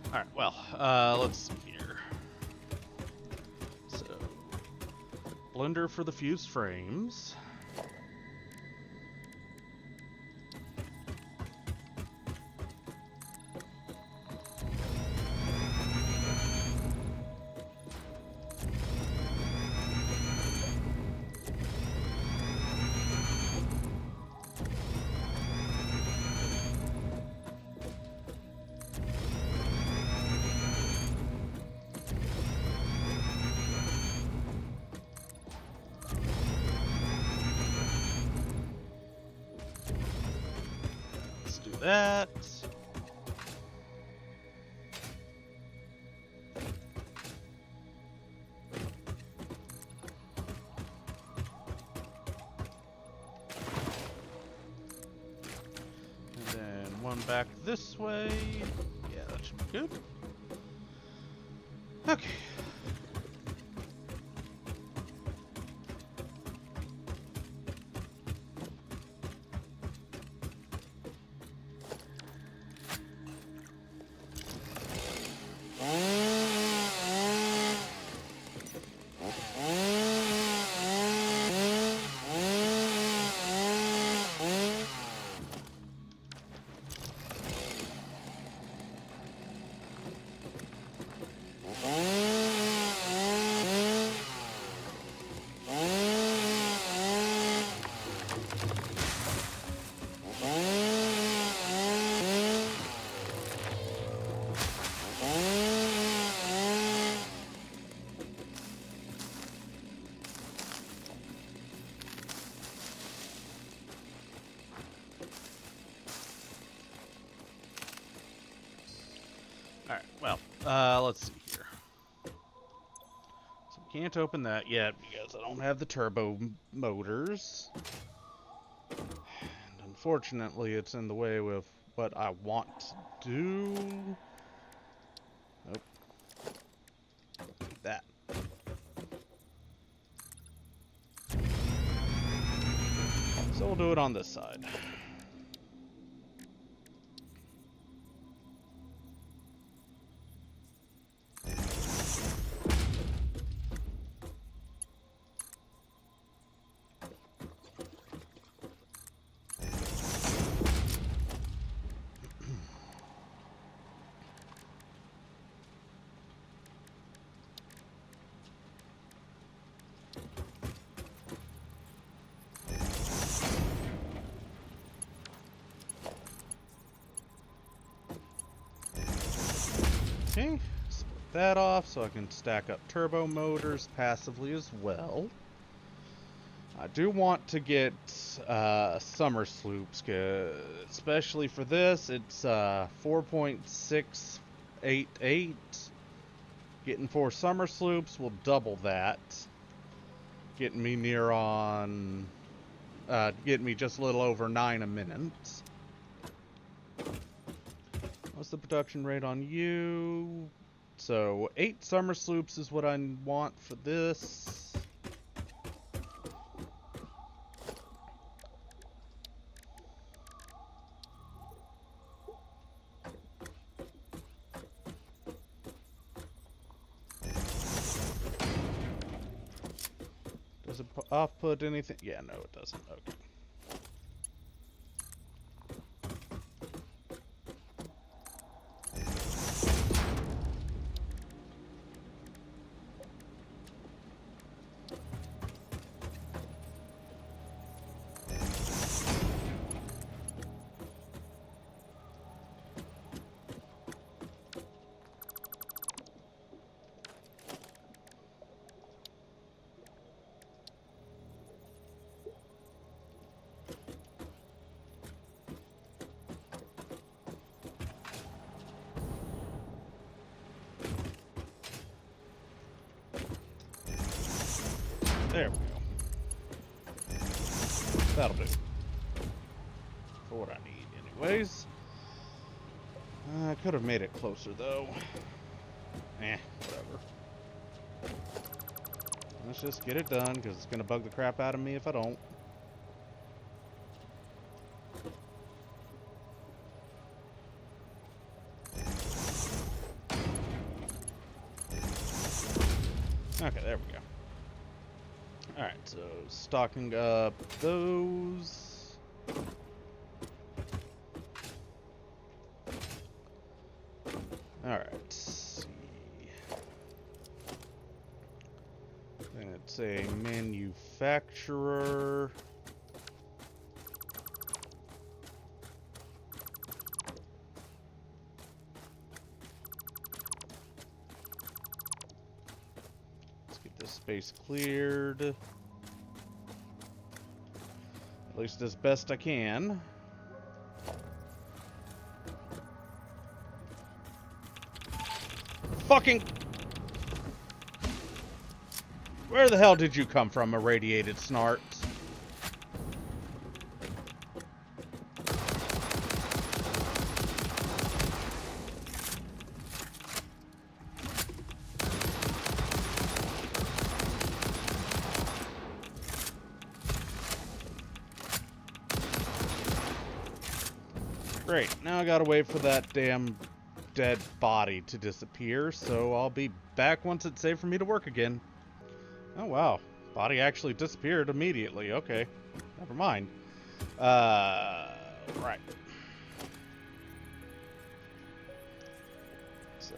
Alright, well, let's see here. So, blender for the fused frames. That. And then one back this way. Yeah, that should be good. Okay. Alright, well, let's see here. So we can't open that yet because I don't have the turbo motors. And unfortunately, it's in the way with what I want to do. Nope. That. So we'll do it on this side. Okay, split that off so I can stack up turbo motors passively as well. I do want to get summer sloops, especially for this. It's 4.688. Getting 4 summer sloops will double that. Getting me near on... getting me just a little over 9 a minute. What's the production rate on you? So 8 summer sloops is what I want for this. Does it off-put anything? Yeah, no, it doesn't. Okay. There we go. That'll do. For what I need, anyways. I could have made it closer, though. Whatever. Let's just get it done, because it's going to bug the crap out of me if I don't. Okay, there we go. Alright, so stocking up those. Alright, let's see. Then it's a manufacturer. Let's get this space cleared. At least as best I can. Fucking... Where the hell did you come from, irradiated snart? Great, now I gotta wait for that damn dead body to disappear, so I'll be back once it's safe for me to work again. Oh wow, body actually disappeared immediately. Okay, never mind. Right. So...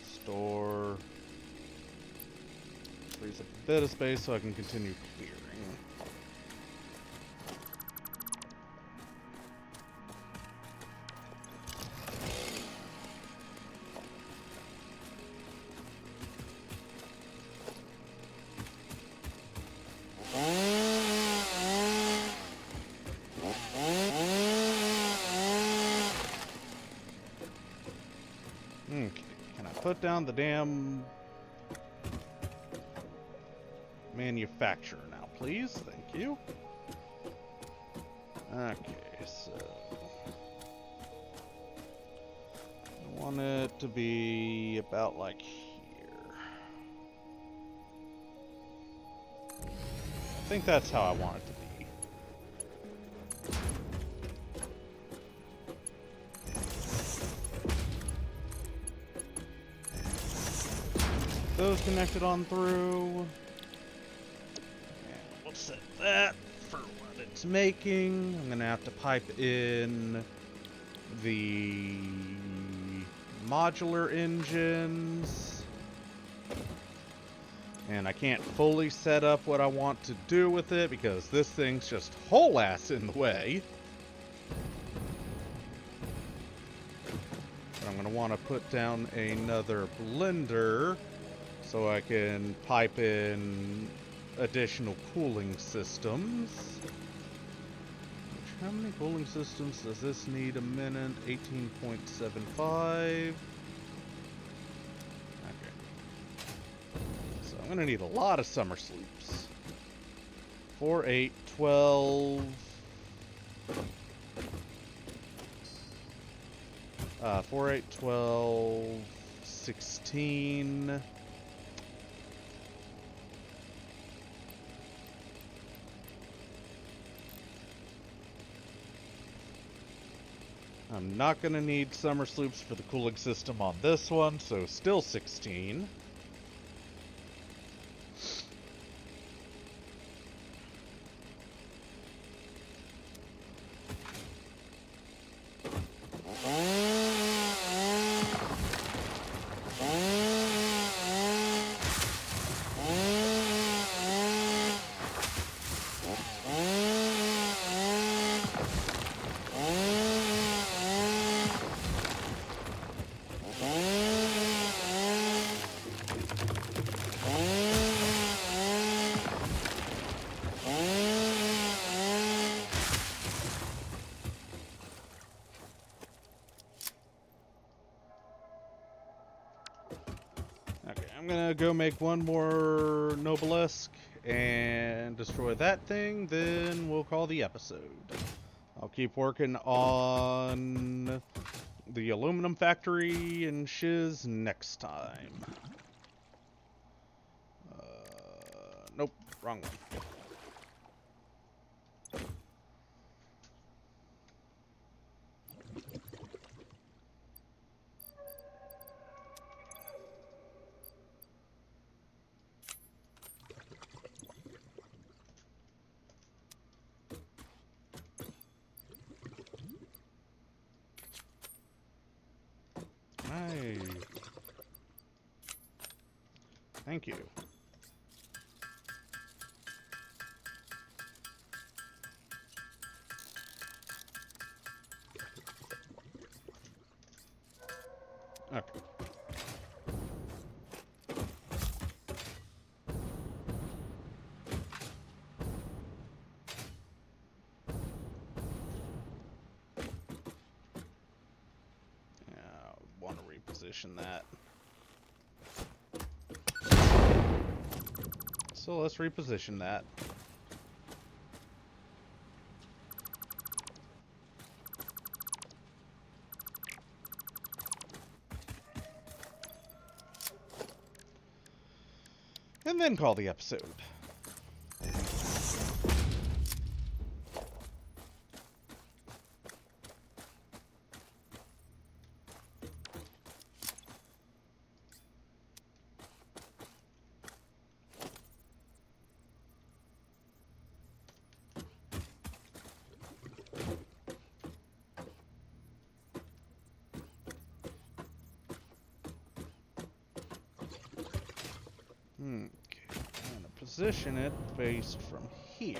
Store. Frees up a bit of space so I can continue clearing. Okay, can I put down the damn manufacturer now, please? Thank you. Okay, so I want it to be about like here. I think that's how I want it to be. Those connected on through. And we'll set that for what it's making. I'm gonna have to pipe in the modular engines. And I can't fully set up what I want to do with it because this thing's just whole ass in the way. But I'm going to want to put down another blender so I can pipe in additional cooling systems. How many cooling systems does this need a minute? 18.75. I'm gonna need a lot of summer sleeps. 4, 8, 12. 4, 8, 12, 16. I'm not gonna need summer sleeps for the cooling system on this one, so still 16. I'm gonna go make one more Noblesque and destroy that thing, then we'll call the episode. I'll keep working on the aluminum factory and shiz next time. Nope, wrong one. Thank you. Okay. Yeah, I want to reposition that. So let's reposition that. And then call the episode. Okay, I'm gonna position it based from here.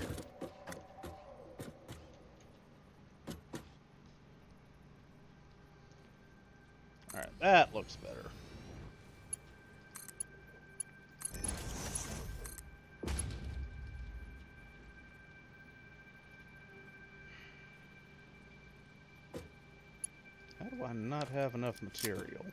Alright, that looks better. How do I not have enough material?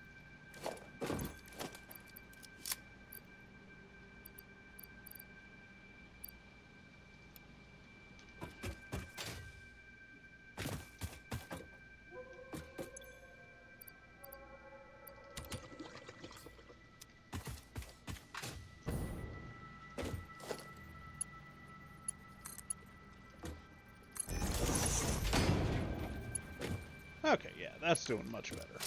that's doing much better.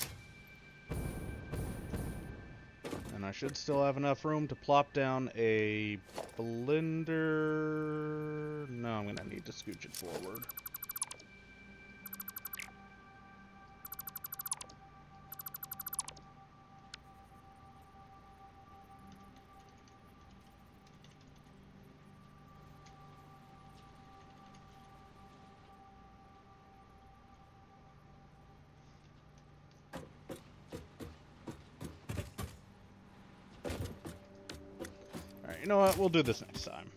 And I should still have enough room to plop down a blender. No, I'm going to need to scooch it forward. Alright, you know what? We'll do this next time.